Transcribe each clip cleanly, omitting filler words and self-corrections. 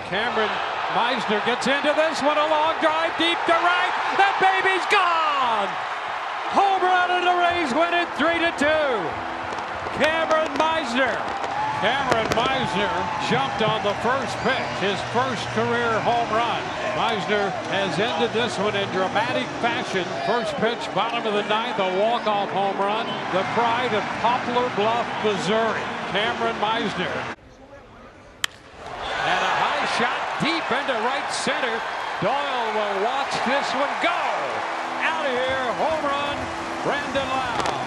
Cameron Meisner gets into this one, a long drive deep to right. That baby's gone. Home run, and the Rays win it 3-2. Cameron Meisner jumped on the first pitch, his first career home run. Meisner has ended this one in dramatic fashion. First pitch, bottom of the ninth, a walk-off home run. The pride of Poplar Bluff, Missouri. Cameron Meisner. And a high shot deep into right center. Doyle will watch this one go. Out of here, home run, Brandon Lau.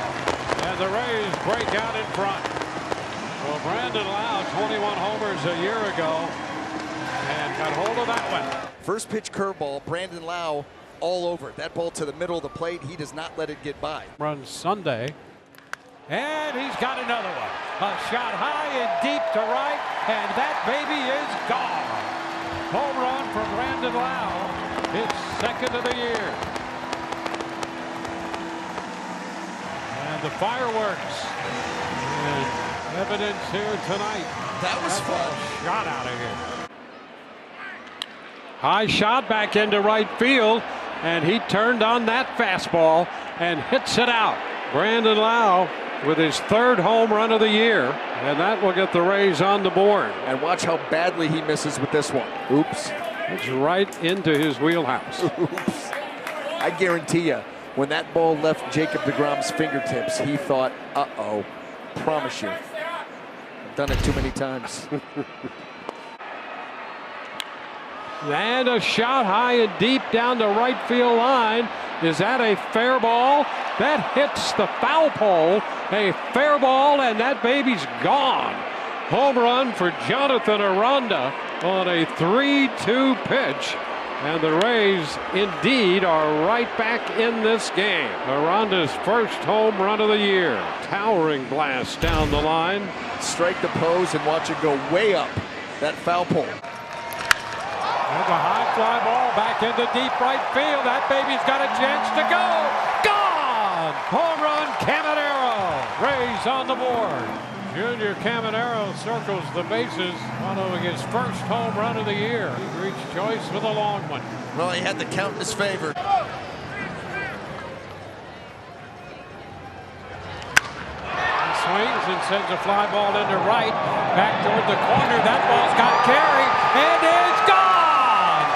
And the Rays break out in front. Well, Brandon Lau, 21 homers a year ago, and got hold of that one. First pitch curveball, Brandon Lau all over it. That ball to the middle of the plate, he does not let it get by. Run Sunday, and he's got another one. A shot high and deep to right, and that baby is gone. Home run for Brandon Lau, his second of the year. And the fireworks. And evidence here tonight. That was fun. Shot out of here. High shot back into right field, and he turned on that fastball and hits it out. Brandon Lau with his third home run of the year, and that will get the Rays on the board. And watch how badly he misses with this one. Oops. It's right into his wheelhouse. Oops. I guarantee you, when that ball left Jacob deGrom's fingertips, he thought, uh-oh, promise you. I've done it too many times. And a shot high and deep down the right field line. Is that a fair ball? That hits the foul pole. A fair ball, and that baby's gone. Home run for Jonathan Aranda on a 3-2 pitch. And the Rays indeed are right back in this game. Aranda's first home run of the year. Towering blast down the line. Strike the pose and watch it go way up that foul pole. There's a high fly ball back into deep right field. That baby's got a chance to go. Gone! Home run, Caminero. Rays on the board. Junior Caminero circles the bases, following his first home run of the year. He reached choice with a long one. Well, he had the count in his favor. He swings and sends a fly ball into right. Back toward the corner. That ball's got carry, and it's gone!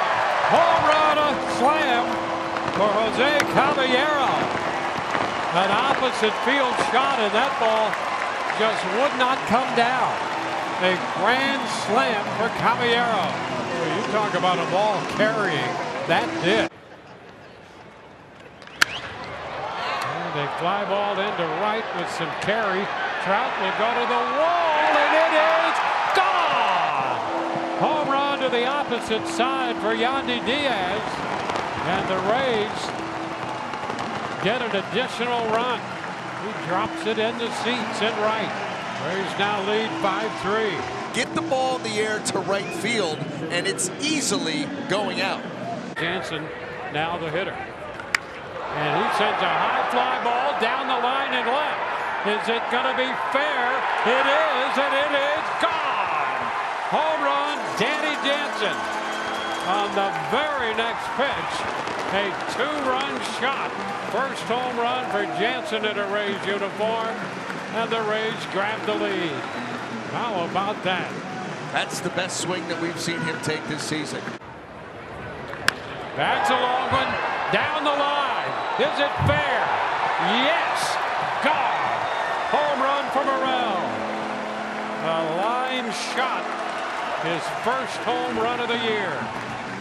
Home run, a slam for Jose Caballero. An opposite field shot, and that ball just would not come down. A grand slam for Caballero. Well, you talk about a ball carrying. That did. And a fly ball into right with some carry. Trout will go to the wall, and it is gone! Home run to the opposite side for Yandy Diaz. And the Rays get an additional run. He drops it in the seats in right. Rays now lead 5-3. Get the ball in the air to right field, and it's easily going out. Jansen now the hitter. And he sends a high fly ball down the line and left. Is it going to be fair? It is, and it is gone. Home run, Danny Jansen. On the very next pitch, a two-run shot. First home run for Jansen in a Rays uniform, and the Rays grab the lead. How about that? That's the best swing that we've seen him take this season. That's a long one down the line. Is it fair? Yes. Gone. Home run for Morel. A line shot. His first home run of the year.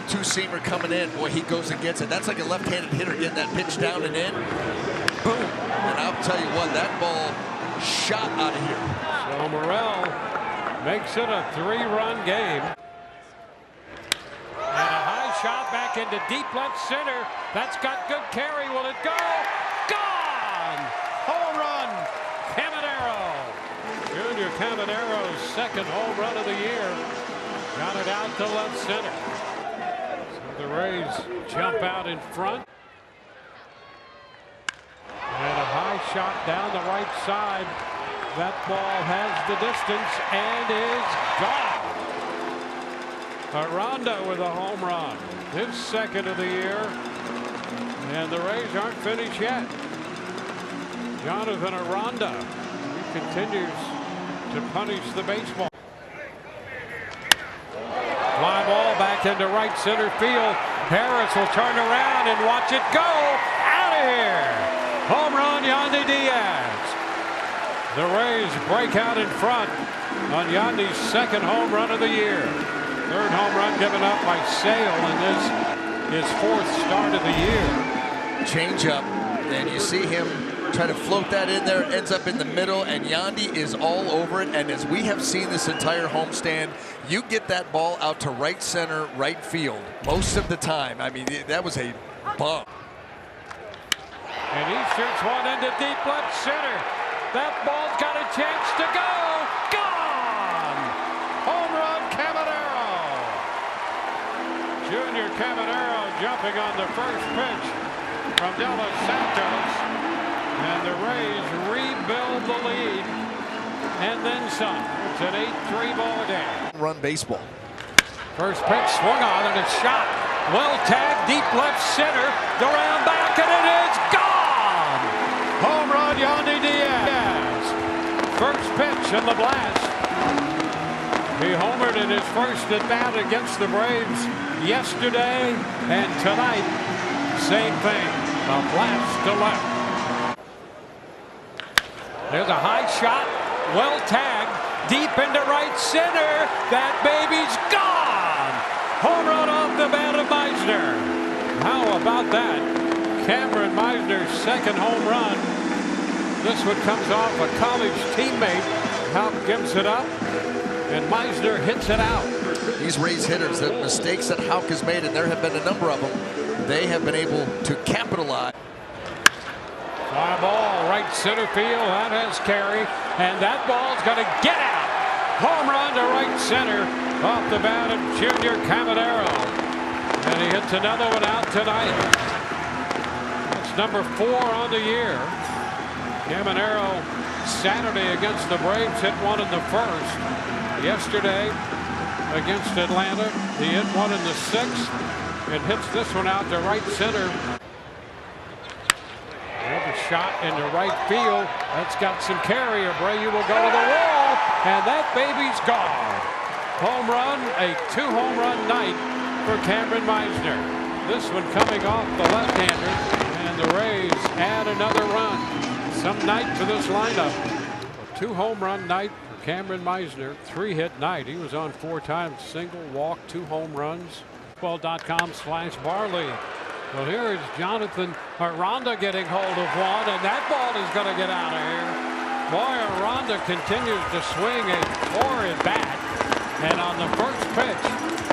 Two-seamer coming in. Boy, he goes and gets it. That's like a left-handed hitter getting that pitch down and in. Boom. And I'll tell you what, that ball shot out of here. So Morel makes it a three-run game. And a high shot back into deep left center. That's got good carry. Will it go? Gone! Home run, Caminero. Junior Caminero's second home run of the year. Got it out to left center. The Rays jump out in front. And a high shot down the right side. That ball has the distance and is gone. Aranda with a home run, his second of the year, and the Rays aren't finished yet. Jonathan Aranda, he continues to punish the baseball. Fly ball back into right center field. Harris will turn around and watch it go. Out of here. Home run, Yandy Diaz. The Rays break out in front on Yandy's second home run of the year. Third home run given up by Sale in this his fourth start of the year. Change up, and you see him try to float that in there, ends up in the middle, and Yandy is all over it. And as we have seen this entire homestand, you get that ball out to right center, right field most of the time. I mean, that was a bomb. And he shoots one into deep left center. That ball's got a chance to go. Gone! Home run, Caminero. Junior Caminero jumping on the first pitch from De Los Santos. And the Rays rebuild the lead and then some. It's an 8-3 ball game. Run baseball. First pitch swung on and it's shot. Well tagged deep left center. Duran back and it is gone. Home run, Yandy Diaz. First pitch in the blast. He homered in his first at bat against the Braves yesterday, and tonight, same thing. A blast to left. There's a high shot, well tagged, deep into right center. That baby's gone. Home run off the bat of Meisner. How about that? Cameron Meisner's second home run. This one comes off a college teammate. Houck gives it up, and Meisner hits it out. These Rays hitters, the mistakes that Houck has made, and there have been a number of them, they have been able to capitalize. Fly ball, right center field. That has carry, and that ball's going to get out. Home run to right center off the bat of Junior Caminero. And he hits another one out tonight. It's number 4 on the year. Caminero Saturday against the Braves hit one in the first. Yesterday against Atlanta, he hit one in the 6th and hits this one out to right center. Another shot into right field. That's got some carry. Abreu will go to the wall, and that baby's gone. Home run, a 2-home run night for Cameron Meisner. This one coming off the left-hander, and the Rays add another run. Some night for this lineup. A 2-home run night for Cameron Meisner. 3-hit night. He was on 4 times, single, walk, 2 home runs. Baseball.com/Barley. Well, here is Jonathan Aranda getting hold of one, and that ball is going to get out of here. Boy, Aranda continues to swing a torrid bat, and on the first pitch,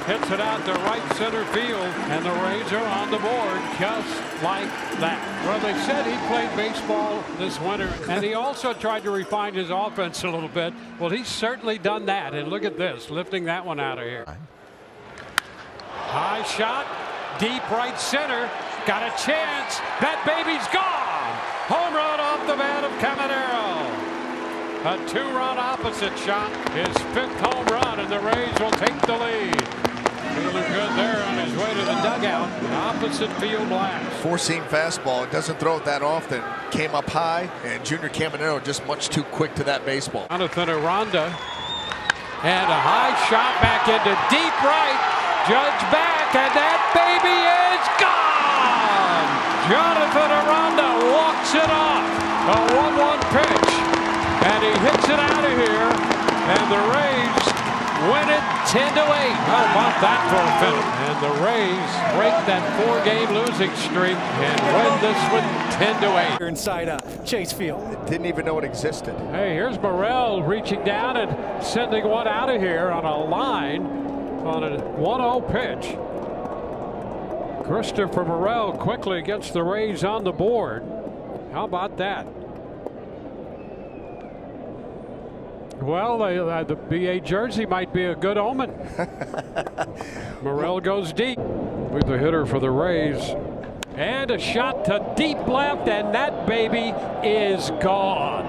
hits it out to right center field, and the Rays are on the board just like that. Well, they said he played baseball this winter, and he also tried to refine his offense a little bit. Well, he's certainly done that, and look at this, lifting that one out of here. High shot. Deep right center, got a chance. That baby's gone. Home run off the bat of Caminero. A 2-run opposite shot, his 5th home run, and the Rays will take the lead. Feeling good there on his way to the dugout. Opposite field blast. 4-seam fastball. It doesn't throw it that often. Came up high, and Junior Caminero just much too quick to that baseball. Jonathan Aranda, and a high shot back into deep right. Judge back, and that baby is gone! Jonathan Aranda walks it off. A 1-1 pitch, and he hits it out of here, and the Rays win it 10-8. How about that for a finish? And the Rays break that 4-game losing streak and win this one 10-8. Inside Chase Field. Didn't even know it existed. Hey, here's Morel reaching down and sending one out of here on a line. On a 1-0 pitch. Christopher Morel quickly gets the Rays on the board. How about that? Well, the BA jersey might be a good omen. Morel goes deep with the hitter for the Rays. And a shot to deep left, and that baby is gone.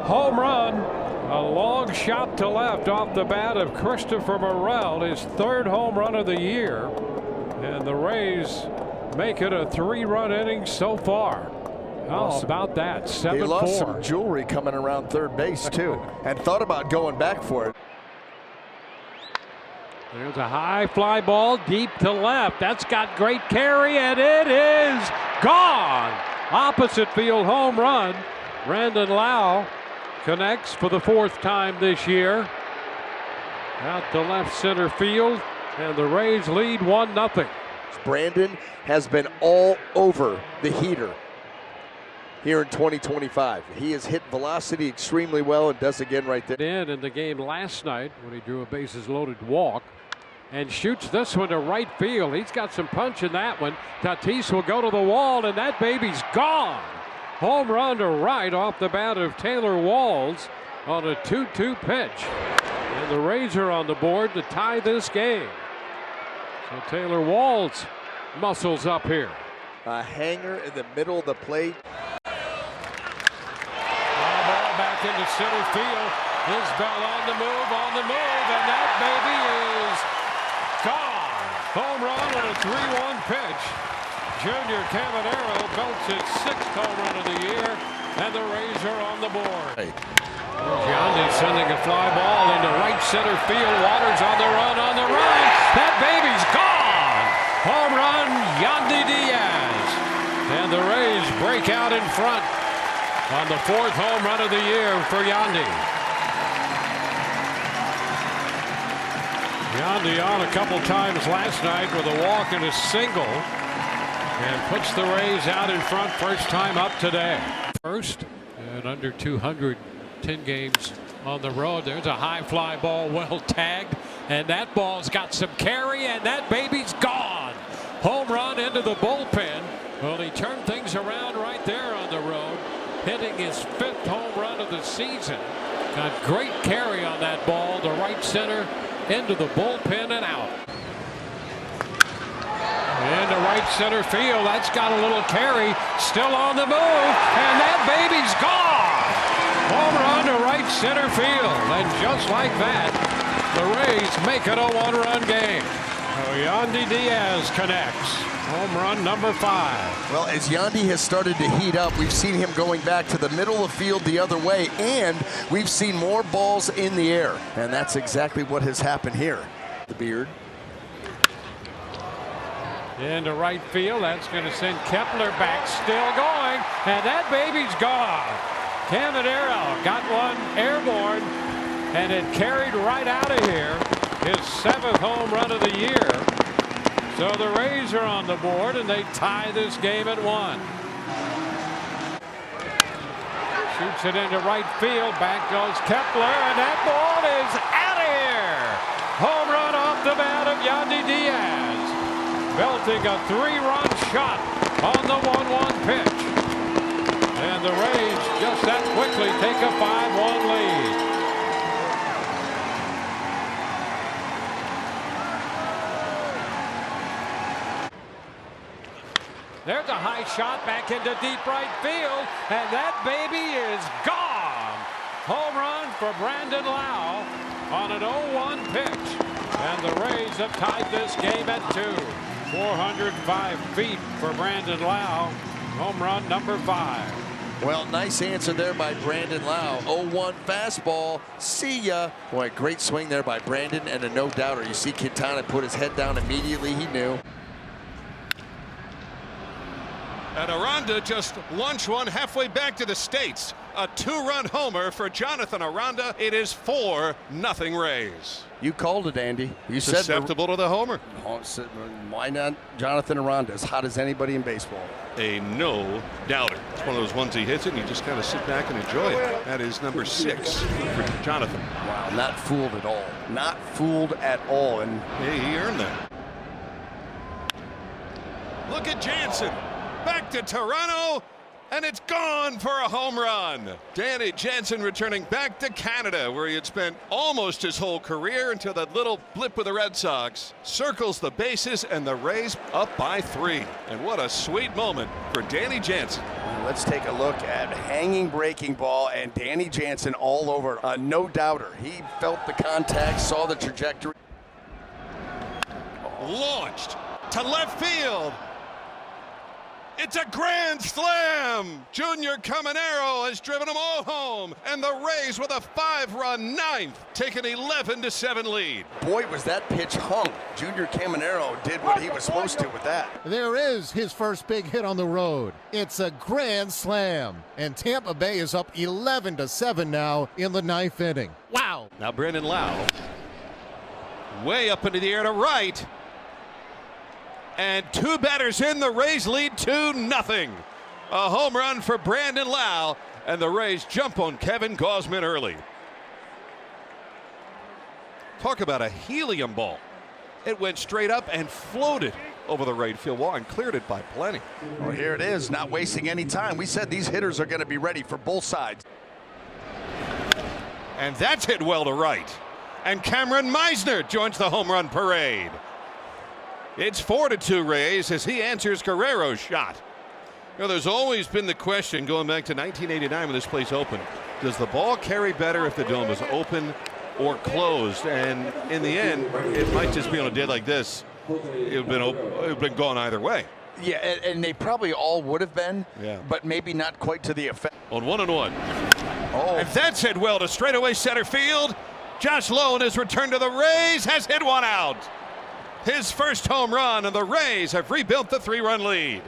Home run, A long shot to left off the bat of Christopher Morel, his 3rd home run of the year. And the Rays make it a 3-run inning so far. How about that? 7-4. He lost some jewelry coming around third base too, and thought about going back for it. There's a high fly ball deep to left. That's got great carry, and it is gone. Opposite field home run. Brandon Lau connects for the 4th time this year. Out to left center field, and the Rays lead 1-0. Brandon has been all over the heater here in 2025. He has hit velocity extremely well and does again right there. In the game last night when he drew a bases loaded walk and shoots this one to right field. He's got some punch in that one. Tatis will go to the wall, and that baby's gone. Home run to right off the bat of Taylor Walls on a 2-2 pitch. And the Rays are on the board to tie this game. So Taylor Walls muscles up here. A hanger in the middle of the plate. Ball back into center field. Isbell on the move, and that baby is gone. Home run on a 3-1 pitch. Junior Caminero belts his 6th home run of the year, and the Rays are on the board. Yandy sending a fly ball into right center field. Waters on the run, That baby's gone. Home run, Yandy Diaz. And the Rays break out in front on the 4th home run of the year for Yandy. Yandy on a couple times last night with a walk and a single, and puts the Rays out in front first time up today. First, and under 210 games on the road. There's a high fly ball, well tagged, and that ball's got some carry, and that baby's gone. Home run into the bullpen. Well, he turned things around right there on the road, hitting his 5th home run of the season. Got great carry on that ball to right center, into the bullpen and out. Into right center field. That's got a little carry. Still on the move, and that baby's gone. Home run to right center field, and just like that, the Rays make it a 1-run game. Yandy Diaz connects. Home run number 5. Well, as Yandy has started to heat up, we've seen him going back to the middle of the field the other way, and we've seen more balls in the air. And that's exactly what has happened here. The beard. Into right field. That's going to send Kepler back. Still going, and that baby's gone. Caminero got one airborne, and it carried right out of here. His 7th home run of the year. So the Rays are on the board, and they tie this game at 1. Shoots it into right field. Back goes Kepler, and that ball is out of here. Home run off the bat of Yandy Diaz. Belting a 3-run shot on the 1-1 pitch. And the Rays just that quickly take a 5-1 lead. There's a high shot back into deep right field, and that baby is gone. Home run for Brandon Lau on an 0-1 pitch. And the Rays have tied this game at 2. 405 feet for Brandon Lau. Home run number 5. Well, nice answer there by Brandon Lau. 0-1 fastball. See ya. Boy, great swing there by Brandon, and a no-doubter. You see Quintana put his head down immediately. He knew. And Aranda just launched one halfway back to the States. A 2-run homer for Jonathan Aranda. It is 4-0 Rays. You called it, Andy. You said susceptible to the homer. Why not Jonathan Aranda? As hot as anybody in baseball. A no-doubter. It's one of those ones he hits it and you just kind of sit back and enjoy it. That is number 6 for Jonathan. Wow, not fooled at all. Not fooled at all. And hey, he earned that. Look at Jansen. Back to Toronto, and it's gone for a home run. Danny Jansen returning back to Canada, where he had spent almost his whole career until that little blip with the Red Sox. Circles the bases, and the Rays up by 3. And what a sweet moment for Danny Jansen. Let's take a look at hanging breaking ball, and Danny Jansen all over. No doubter. He felt the contact, saw the trajectory. Launched to left field. It's a grand slam. Junior Caminero has driven them all home, and the Rays with a 5-run ninth take an 11-7 lead. Boy, was that pitch hung. Junior Caminero did what he was supposed to with that. There is his first big hit on the road. It's a grand slam, and Tampa Bay is up 11-7 now in the 9th inning. Wow. Now Brandon Lau, way up into the air to right. And 2 batters in, the Rays lead 2-0. A home run for Brandon Lau, and the Rays jump on Kevin Gausman early. Talk about a helium ball. It went straight up and floated over the right field wall and cleared it by plenty. Well, here it is, not wasting any time. We said these hitters are going to be ready for both sides. And that's hit well to right. And Cameron Meisner joins the home run parade. It's 4-2 Rays as he answers Guerrero's shot. You know, there's always been the question going back to 1989 when this place opened. Does the ball carry better if the dome is open or closed? And in the end, it might just be on a day like this. It would have been gone either way. Yeah, and they probably all would have been, but maybe not quite to the effect. On 1-1. Oh. And that's hit well to straightaway center field. Josh Lowe in his return to the Rays has hit one out. His first home run, and the Rays have rebuilt the 3-run lead.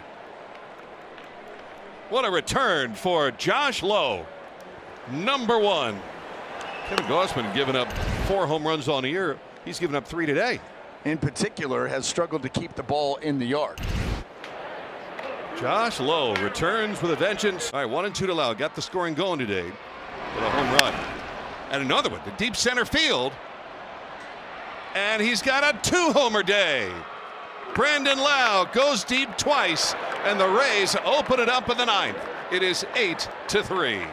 What a return for Josh Lowe. Number 1. Kevin Gausman giving up 4 home runs on the year. He's given up 3 today. In particular, has struggled to keep the ball in the yard. Josh Lowe returns with a vengeance. All right, 1-2 to Lowe. Got the scoring going today with a home run. And another one to deep center field. And he's got a 2-homer day. Brandon Lau goes deep twice, and the Rays open it up in the 9th. It is 8-3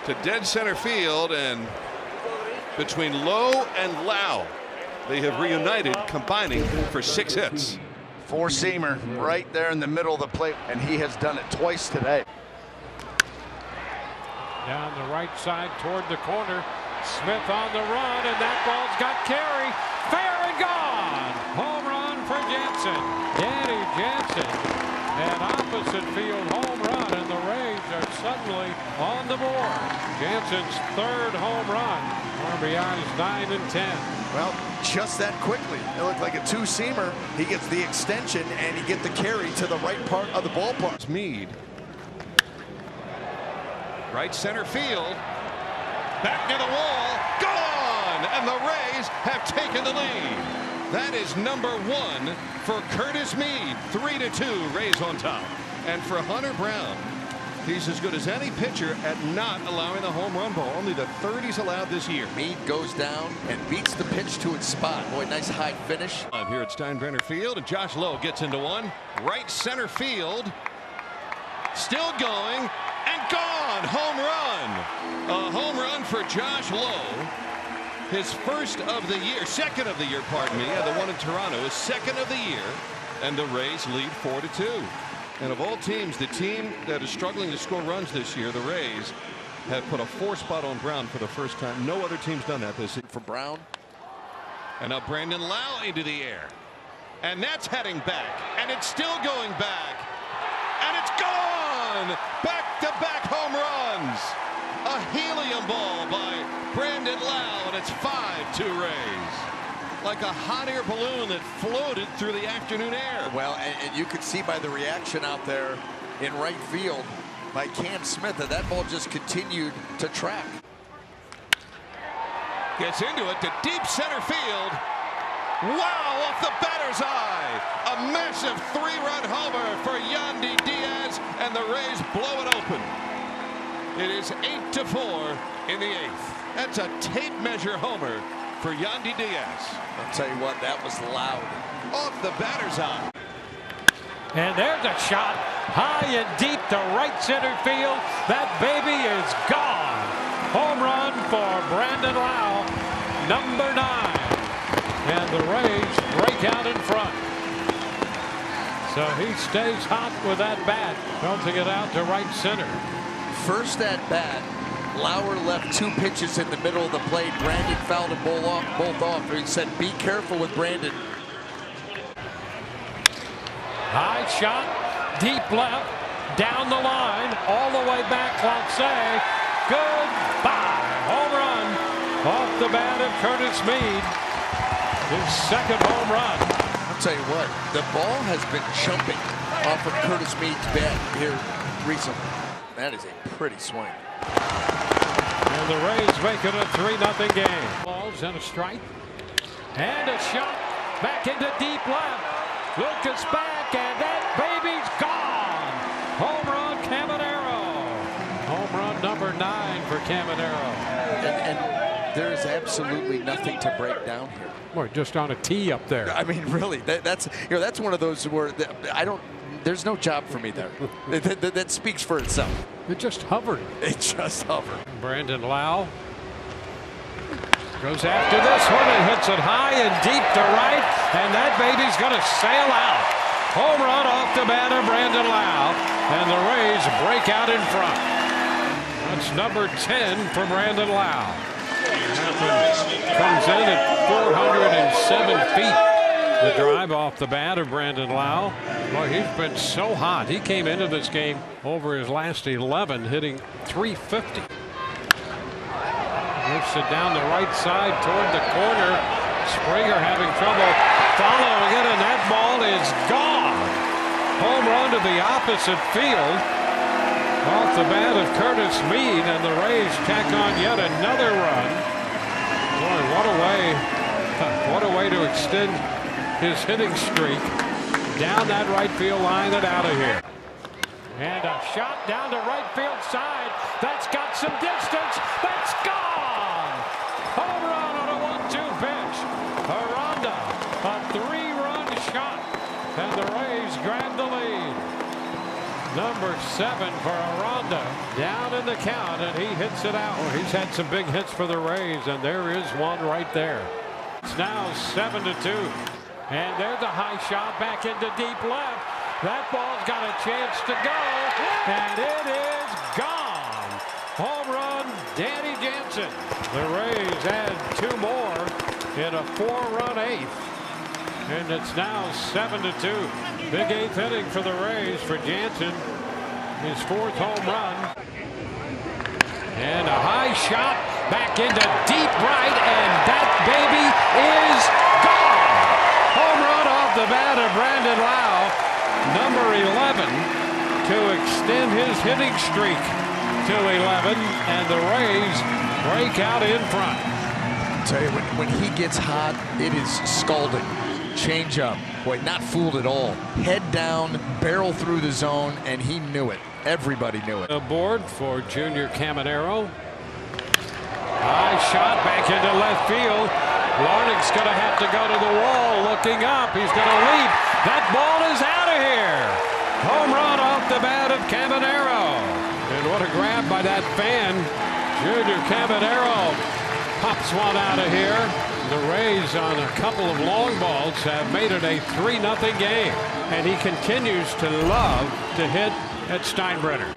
to dead center field, and between Lowe and Lau, they have reunited, combining for 6 hits. 4-seamer right there in the middle of the plate, and he has done it twice today. Down the right side toward the corner. Smith on the run, and that ball's got carry. Fair and gone. Home run for Jansen. Danny Jansen. An opposite field home run, and the Rays are suddenly on the board. Jansen's 3rd home run. RBIs 9 and 10. Well, just that quickly. It looked like a 2-seamer. He gets the extension, and he gets the carry to the right part of the ballpark. Meade. Right center field. Back near the wall. Gone! And the Rays have taken the lead. That is number 1 for Curtis Meade. 3-2, Rays on top. And for Hunter Brown, he's as good as any pitcher at not allowing the home run ball. Only the 30s allowed this year. Meade goes down and beats the pitch to its spot. Boy, nice high finish. Here at Steinbrenner Field, and Josh Lowe gets into one. Right center field. Still going. And gone! Home run! A home run for Josh Lowe. His first of the year, second of the year, pardon me. The one in Toronto is second of the year. And the Rays lead 4-2. And of all teams, the team that is struggling to score runs this year, the Rays, have put a 4 spot on Brown for the first time. No other team's done that this season. For Brown. And now Brandon Lau into the air. And that's heading back. And it's still going back. And it's gone! Back-to-back home runs. A helium ball by Brandon Lau, and it's 5-2 Rays. Like a hot air balloon that floated through the afternoon air. Well, and you could see by the reaction out there in right field by Cam Smith that ball just continued to track. Gets into it to deep center field. Wow, off the batter's eye. A massive 3-run homer for Yandy Diaz, and the Rays blow it open. It is 8-4 in the 8th. That's a tape measure homer for Yandy Diaz. I'll tell you what, that was loud. Off the batter's eye. And there's a shot high and deep to right center field. That baby is gone. Home run for Brandon Lau, number 9. And the Rays break out in front. So he stays hot with that bat, belting it out to right center. First at bat, Lauer left 2 pitches in the middle of the plate. Brandon fouled them both off. He said, be careful with Brandon. High shot, deep left, down the line, all the way back, Claude. Goodbye. Home run off the bat of Curtis Mead. His second home run. I'll tell you what, the ball has been jumping off of Curtis Mead's bat here recently. That is a pretty swing. And the Rays make it a 3-0 game. Balls and a strike. And a shot back into deep left. Lucas back, and that baby's gone. Home run, Caminero. Home run number 9 for Caminero. And there is absolutely nothing to break down here. We're just on a tee up there. I mean, really, that's one of those where there's no job for me there. that speaks for itself. It just hovered. It just hovered. Brandon Lau goes after this one and hits it high and deep to right, and that baby's going to sail out. Home run off the bat of Brandon Lau, and the Rays break out in front. That's number 10 for Brandon Lau. Comes in at 407 feet. The drive off the bat of Brandon Lau. Boy, he's been so hot. He came into this game over his last 11, hitting .350. Lifts it down the right side toward the corner. Springer having trouble following it, and that ball is gone. Home run to the opposite field. Off the bat of Curtis Mead, and the Rays tack on yet another run. Boy, what a way to extend his hitting streak. Down that right field line and out of here. And a shot down to right field side. That's got some distance. That's gone. Home run on a 1-2 pitch. Aranda, a 3-run shot. And the Rays grab the lead. Number 7 for Aranda. Down in the count, and he hits it out. Well, he's had some big hits for the Rays, and there is one right there. It's now 7-2. And there's a high shot back into deep left. That ball's got a chance to go, and it is gone. Home run, Danny Jansen. The Rays add 2 more in a 4-run 8th. And it's now 7-2. Big 8th inning for the Rays for Jansen. His 4th home run. And a high shot back into deep right, and that baby is gone. Home run off the bat of Brandon Lau, number 11, to extend his hitting streak to 11, and the Rays break out in front. I'll tell you, when he gets hot, it is scalding. Change up. Boy, not fooled at all. Head down, barrel through the zone, and he knew it. Everybody knew it. Aboard for Junior Caminero. High shot back into left field. Larnach's going to have to go to the wall. Looking up, he's going to leap. That ball is out of here. Home run off the bat of Caminero. And what a grab by that fan. Junior Caminero pops one out of here. The Rays on a couple of long balls have made it a 3-0 game. And he continues to love to hit at Steinbrenner.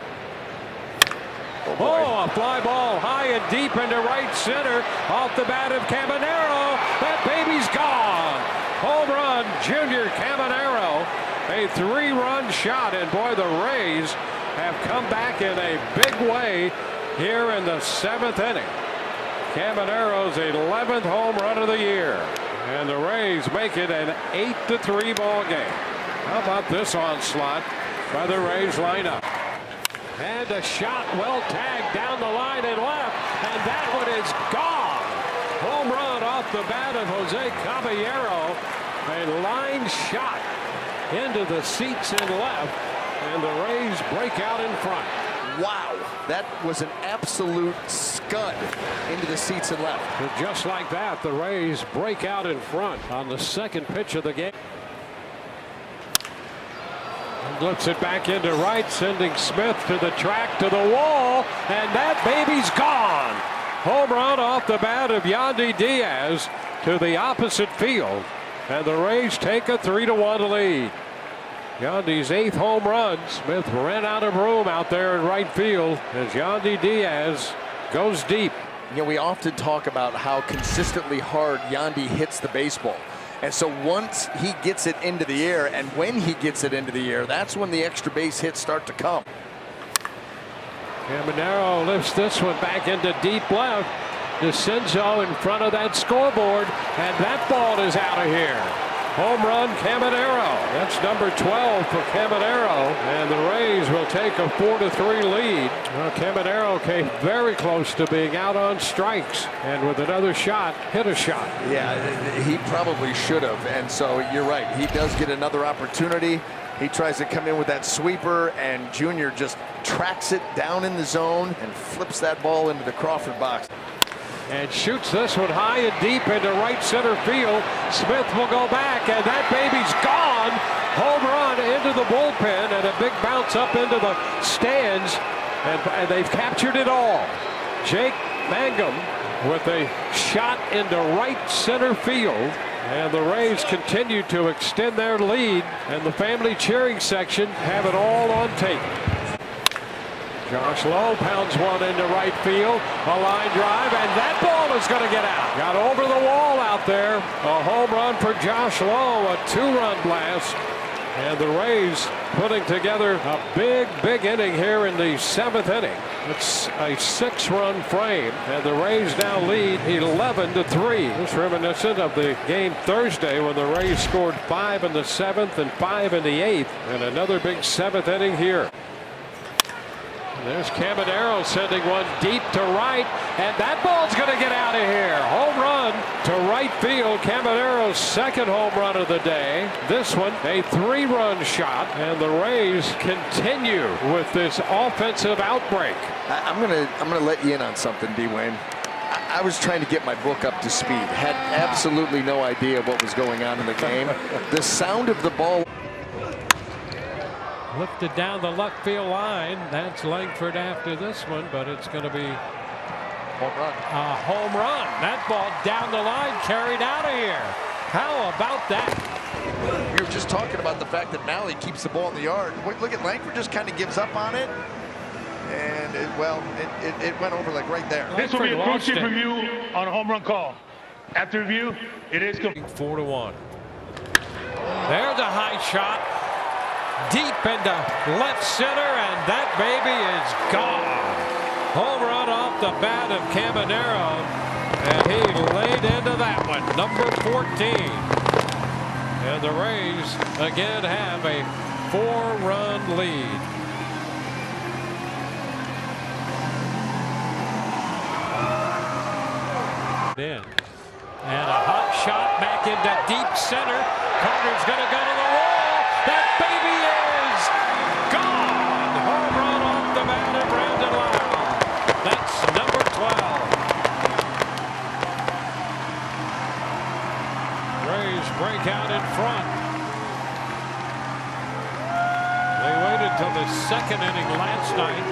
Oh, a fly ball high and deep into right center off the bat of Caminero. That baby's gone. Home run, Junior Caminero. A 3-run shot, and boy, the Rays have come back in a big way here in the 7th inning. Caminero's 11th home run of the year, and the Rays make it an 8-3 ball game. How about this onslaught by the Rays lineup? And a shot well tagged down the line and left, and that one is gone. Home run off the bat of Jose Caballero. A line shot into the seats and left, and the Rays break out in front. Wow, that was an absolute scud into the seats and left. But just like that, the Rays break out in front on the second pitch of the game. Lifts it back into right, sending Smith to the track, to the wall, and that baby's gone. Home run off the bat of Yandy Diaz to the opposite field, and the Rays take a 3-1 lead. Yandy's 8th home run. Smith ran out of room out there in right field as Yandy Diaz goes deep. You know, we often talk about how consistently hard Yandy hits the baseball. And so once he gets it into the air, and when he gets it into the air, that's when the extra base hits start to come. Caminero lifts this one back into deep left. DeCenzo in front of that scoreboard, and that ball is out of here. Home run, Caminero. That's number 12 for Caminero, and the Rays will take a 4-3 lead. Well, Caminero came very close to being out on strikes, and with another shot, hit a shot. Yeah, he probably should have, and so you're right. He does get another opportunity. He tries to come in with that sweeper, and Junior just tracks it down in the zone and flips that ball into the Crawford box. And shoots this one high and deep into right center field. Smith will go back, and that baby's gone. Home run into the bullpen, and a big bounce up into the stands, and they've captured it all. Jake Mangum with a shot into right center field, and the Rays continue to extend their lead, and the family cheering section have it all on tape. Josh Lowe pounds one into right field, a line drive, and that ball is going to get out. Got over the wall out there. A home run for Josh Lowe, a 2-run blast. And the Rays putting together a big inning here in the 7th inning. It's a 6-run frame, and the Rays now lead 11-3. It's reminiscent of the game Thursday when the Rays scored 5 in the 7th and 5 in the 8th, and another big 7th inning here. There's Caminero sending one deep to right, and that ball's going to get out of here. Home run to right field. Caminero's 2nd home run of the day. This one a 3-run shot, and the Rays continue with this offensive outbreak. I'm gonna let you in on something, D-Wayne. I was trying to get my book up to speed. Had absolutely no idea what was going on in the game. The sound of the ball. Lifted down the left field line. That's Langford after this one, but it's going to be Home run. a home run. That ball down the line, carried out of here. How about that? We were just talking about the fact that Malley keeps the ball in the yard. Look at Langford, just kind of gives up on it. And it went over like right there. This will be a crew chief review on a home run call. After review, it is 4-1. There's a high shot. Deep into left center, and that baby is gone. Home run off the bat of Caminero, and he laid into that one, number 14. And the Rays again have a 4-run lead. And a hot shot back into deep center. Carter's going to go to the wall. That baby is gone. Home run off the bat of Brandon Lau. That's number 12. Rays break out in front. They waited till the 2nd inning last night.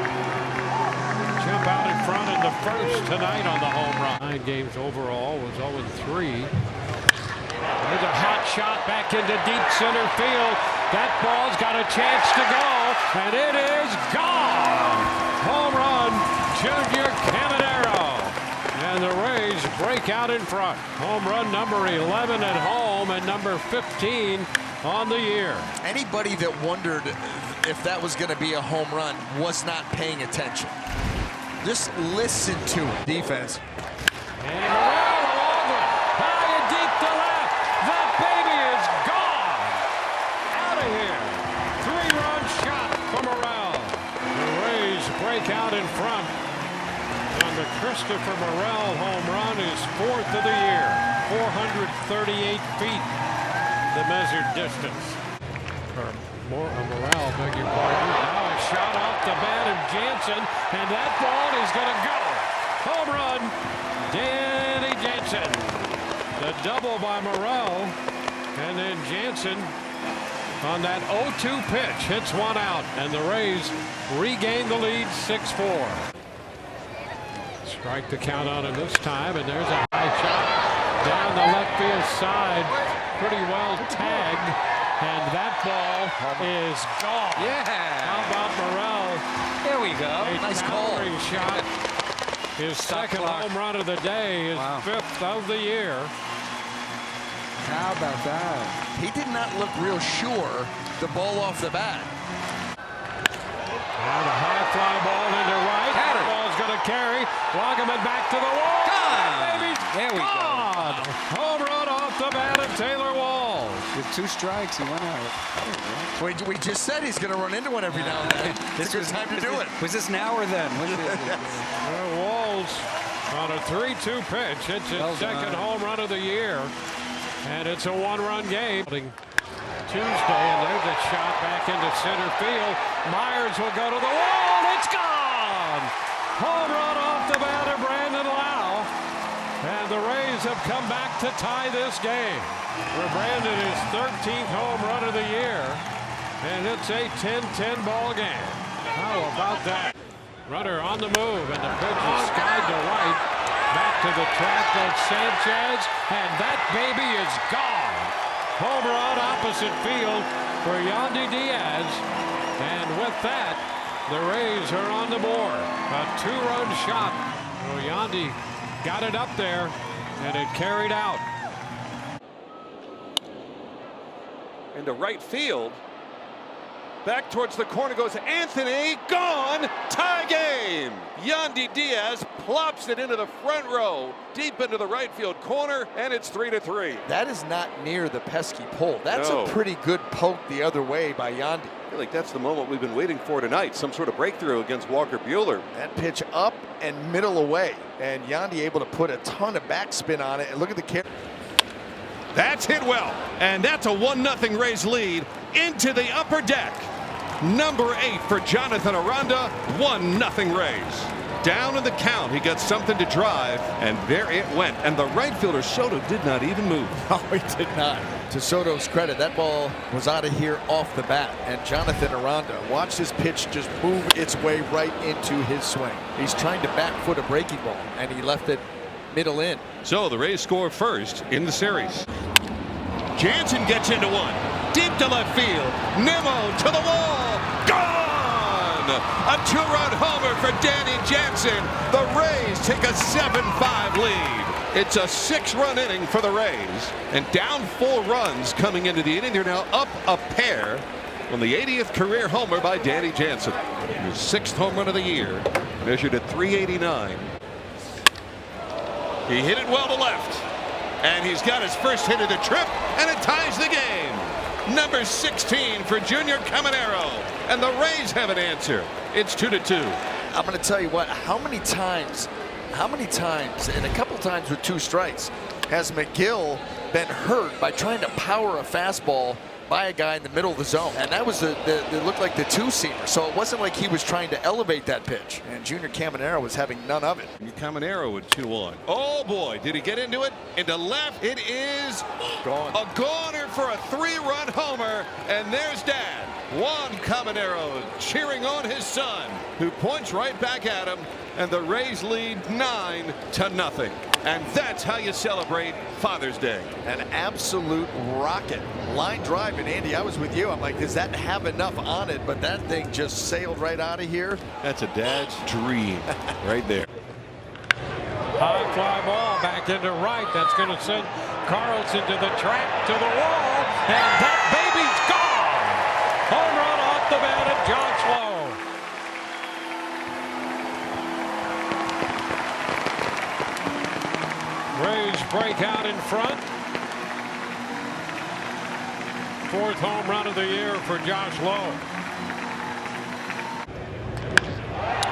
Jump out in front in the 1st tonight on the home run. 9 games overall, was 0-3. There's a hot shot back into deep center field. That ball's got a chance to go, and it is gone. Home run, Junior Caminero. And the Rays break out in front. Home run number 11 at home and number 15 on the year. Anybody that wondered if that was going to be a home run was not paying attention. Just listen to it. Defense. And Morel along it, high and deep to left. That baby is gone. Out of here. 3-run shot for Morel. The Rays break out in front. And the Christopher Morel home run is 4th of the year. 438 feet, the measured distance. Morel, beg your pardon. Now a shot off the bat of Jansen, and that ball is going to go. Home run, Danny Jansen. The double by Morel, and then Jansen on that 0-2 pitch. Hits one out, and the Rays regain the lead 6-4. Strike the count on him this time, and there's a high shot down the left field side. Pretty well tagged, and that ball is gone. Yeah. How about Morel? There we go. A Nice call. towering shot. His second home run of the day, his fifth of the year. How about that? He did not look real sure the ball off the bat. And a high fly ball into right. That ball's going to carry. Wagaman back to the wall. Baby's there we gone. Home run off the bat of Taylor Walls. With 2 strikes, he went out. We just said he's going to run into one every now and then. It's a good time to do it. Was this now or then? Walls on a 3-2 pitch. It's his second home run of the year. And it's a 1-run game. Tuesday, and there's a shot back into center field. Myers will go to the wall. It's gone! Home run off the bat of Brandon Lau. And the Rays have come back to tie this game. For Brandon, his 13th home run of the year. And it's a 10-10 ball game. How about that? Runner on the move, and the pitch is skied to right. Back to the track goes Sanchez, and that baby is gone. Home run opposite field for Yandy Diaz. And with that, the Rays are on the board. A 2-run shot. So Yandy got it up there, and it carried out. Into right field. Back towards the corner goes Anthony. Gone. Tie game. Yandy Diaz plops it into the front row, deep into the right field corner, and it's 3-3. That is not near the pesky pole. That's a pretty good poke the other way by Yandy. I feel like that's the moment we've been waiting for tonight. Some sort of breakthrough against Walker Buehler. That pitch up and middle away, and Yandy able to put a ton of backspin on it. And look at the carry. That's hit well, and that's a 1-0 Rays lead into the upper deck. Number 8 for Jonathan Aranda, 1-0 Rays. Down in the count, he got something to drive, and there it went. And the right fielder, Soto, did not even move. No, he did not. To Soto's credit, that ball was out of here off the bat. And Jonathan Aranda watched his pitch just move its way right into his swing. He's trying to back foot a breaking ball, and he left it middle in. So the Rays score first in the series. Jansen gets into one. Deep to left field. Nimmo to the wall. Gone! A 2-run homer for Danny Jansen. The Rays take a 7-5 lead. It's a 6-run inning for the Rays. And down 4 runs coming into the inning. They're now up a pair on the 80th career homer by Danny Jansen. His 6th home run of the year. Measured at .389. He hit it well to left. And he's got his first hit of the trip. And it ties the game. Number 16 for Junior Caminero, and the Rays have an answer. It's 2-2. I'm going to tell you what, how many times, and a couple times with 2 strikes, has McGill been hurt by trying to power a fastball by a guy in the middle of the zone? And that was it looked like the 2-seamer, so it wasn't like he was trying to elevate that pitch. And Junior Caminero was having none of it. Caminero with 2-1. Oh boy, did he get into it? Into left, it is gone. A goner for a 3-run homer, and there's Dad. Juan Caminero cheering on his son, who points right back at him, and the Rays lead 9-0. And that's how you celebrate Father's Day. An absolute rocket. Line drive, and Andy, I was with you. I'm like, does that have enough on it? But that thing just sailed right out of here. That's a dad's dream right there. High fly ball back into right. That's going to send Carlson to the track, to the wall, and that baby's gone. Home run off the bat of Josh Lowe. Rays break out in front. 4th home run of the year for Josh Lowe.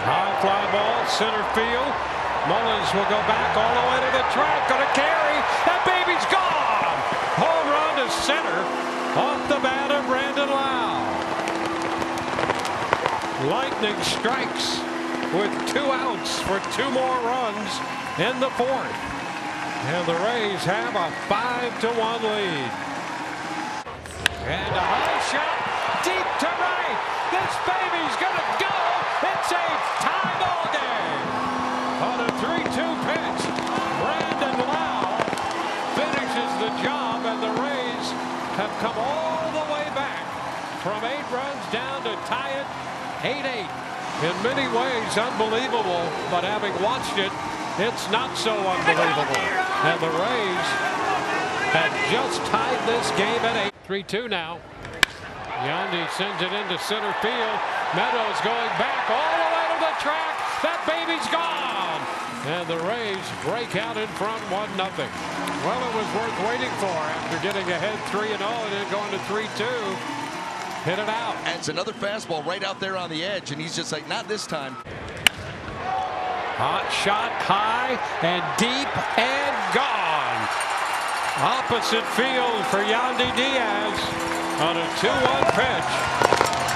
High fly ball, center field. Mullins will go back all the way to the track. Going to carry. That baby's gone. Home run to center off the bat of Brandon Lau. Lightning strikes with 2 outs for 2 more runs in the 4th. And the Rays have a 5-1 lead. And a high shot. from 8 runs down to tie it 8-8. In many ways unbelievable, but having watched it, it's not so unbelievable. And the Rays have just tied this game at 8. 3-2 now. Yandy sends it into center field. Meadows going back all the way to the track. That baby's gone. And the Rays break out in front 1-0. Well, it was worth waiting for after getting ahead 3-0 and then going to 3-2. Hit it out. And it's another fastball right out there on the edge, and he's just like, not this time. Hot shot high and deep and gone. Opposite field for Yandy Diaz on a 2-1 pitch.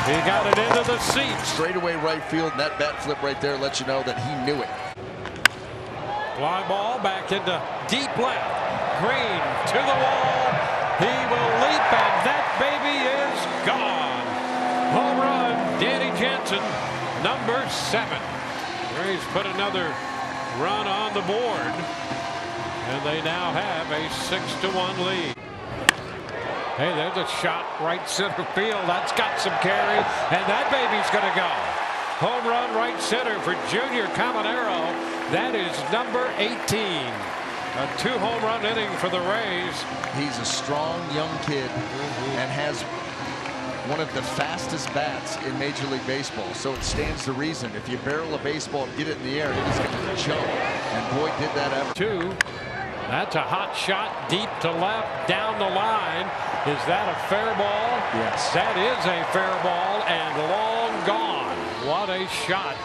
He got it into the seats. Straight away right field, and that bat flip right there lets you know that he knew it. Fly ball back into deep left. Green to the wall. He will leap, and that baby is gone. Home run, Danny Jansen, number 7. Rays put another run on the board, and they now have a 6-1 lead. Hey, there's a shot right center field. That's got some carry, and that baby's going to go. Home run right center for Junior Caminero. That is number 18. A 2-home run inning for the Rays. He's a strong young kid and has one of the fastest bats in Major League Baseball. So it stands to reason if you barrel a baseball and get it in the air, it is going to jump. And Boyd did that after 2. That's a hot shot deep to left down the line. Is that a fair ball? Yes. That is a fair ball and long gone. What a shot.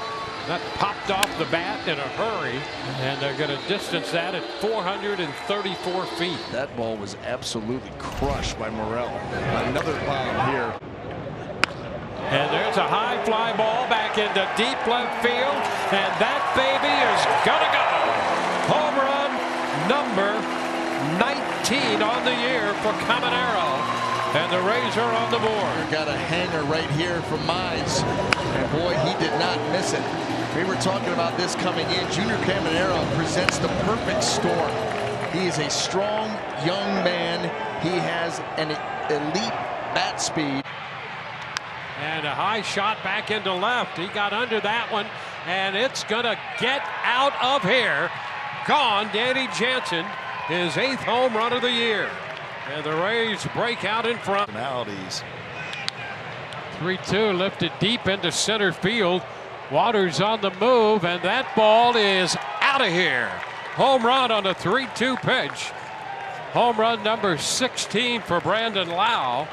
That popped off the bat in a hurry, and they're going to distance that at 434 feet. That ball was absolutely crushed by Morel. Another bomb here. And there's a high fly ball back into deep left field, and that baby is going to go. Home run number 19 on the year for Caminero, and the Rays are on the board. Got a hanger right here from Mize, and boy, he did not miss it. We were talking about this coming in. Junior Caminero presents the perfect storm. He is a strong young man. He has an elite bat speed. And a high shot back into left. He got under that one, and it's going to get out of here. Gone. Danny Jansen, his 8th home run of the year. And the Rays break out in front. 3-2 lifted deep into center field. Waters on the move, and that ball is out of here. Home run on a 3-2 pitch. Home run number 16 for Brandon Lau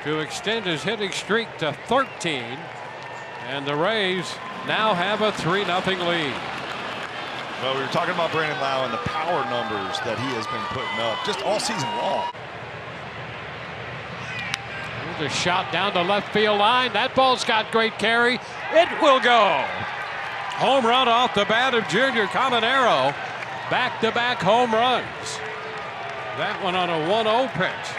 to extend his hitting streak to 13. And the Rays now have a 3-0 lead. Well, we were talking about Brandon Lau and the power numbers that he has been putting up just all season long. There's a shot down the left field line. That ball's got great carry. It will go. Home run off the bat of Junior Caminero. Back-to-back home runs. That one on a 1-0 pitch.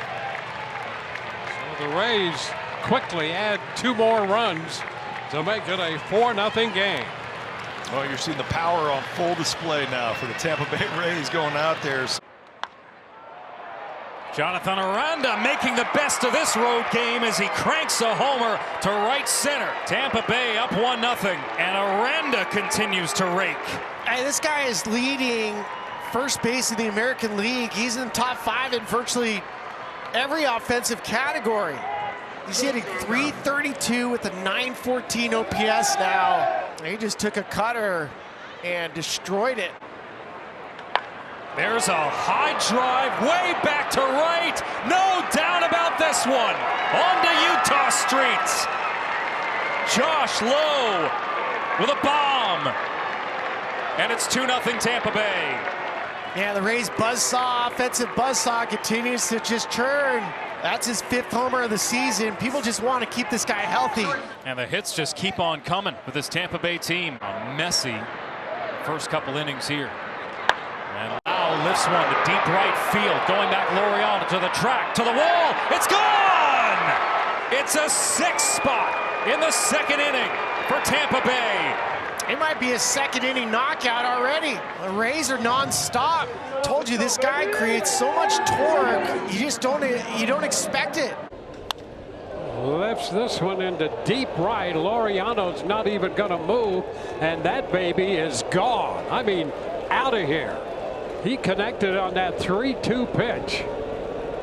So the Rays quickly add 2 more runs to make it a 4-0 game. Well, you're seeing the power on full display now for the Tampa Bay Rays going out there. Jonathan Aranda making the best of this road game as he cranks a homer to right center. Tampa Bay up 1-0, and Aranda continues to rake. Hey, this guy is leading first base in the American League. He's in the top 5 in virtually every offensive category. He's hitting .332 with a .914 OPS now. He just took a cutter and destroyed it. There's a high drive way back to right. No doubt about this one. On to Utah streets. Josh Lowe with a bomb. And it's 2-0 Tampa Bay. Yeah, the Rays buzzsaw, offensive buzzsaw continues to just churn. That's his 5th homer of the season. People just want to keep this guy healthy. And the hits just keep on coming with this Tampa Bay team. A messy first couple innings here. And Lau lifts one to deep right field. Going back Laureano to the track, to the wall. It's gone! It's a 6th spot in the 2nd inning for Tampa Bay. It might be a 2nd inning knockout already. The Rays are non-stop. Told you, this guy creates so much torque. You just don't expect it. Lifts this one into deep right. Laureano's not even going to move, and that baby is gone. I mean, out of here. He connected on that 3-2 pitch.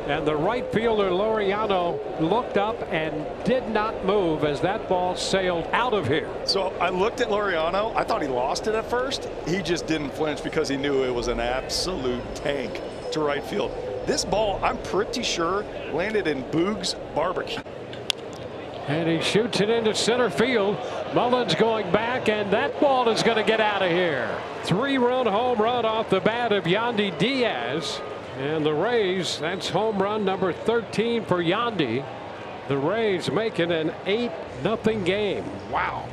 And the right fielder Laureano looked up and did not move as that ball sailed out of here. So I looked at Laureano. I thought he lost it at first. He just didn't flinch because he knew it was an absolute tank to right field. This ball, I'm pretty sure, landed in Boog's barbecue. And he shoots it into center field. Mullins going back, and that ball is going to get out of here. 3-run home run off the bat of Yandy Diaz. And the Rays, that's home run number 13 for Yandy. The Rays making an 8-0 game. Wow.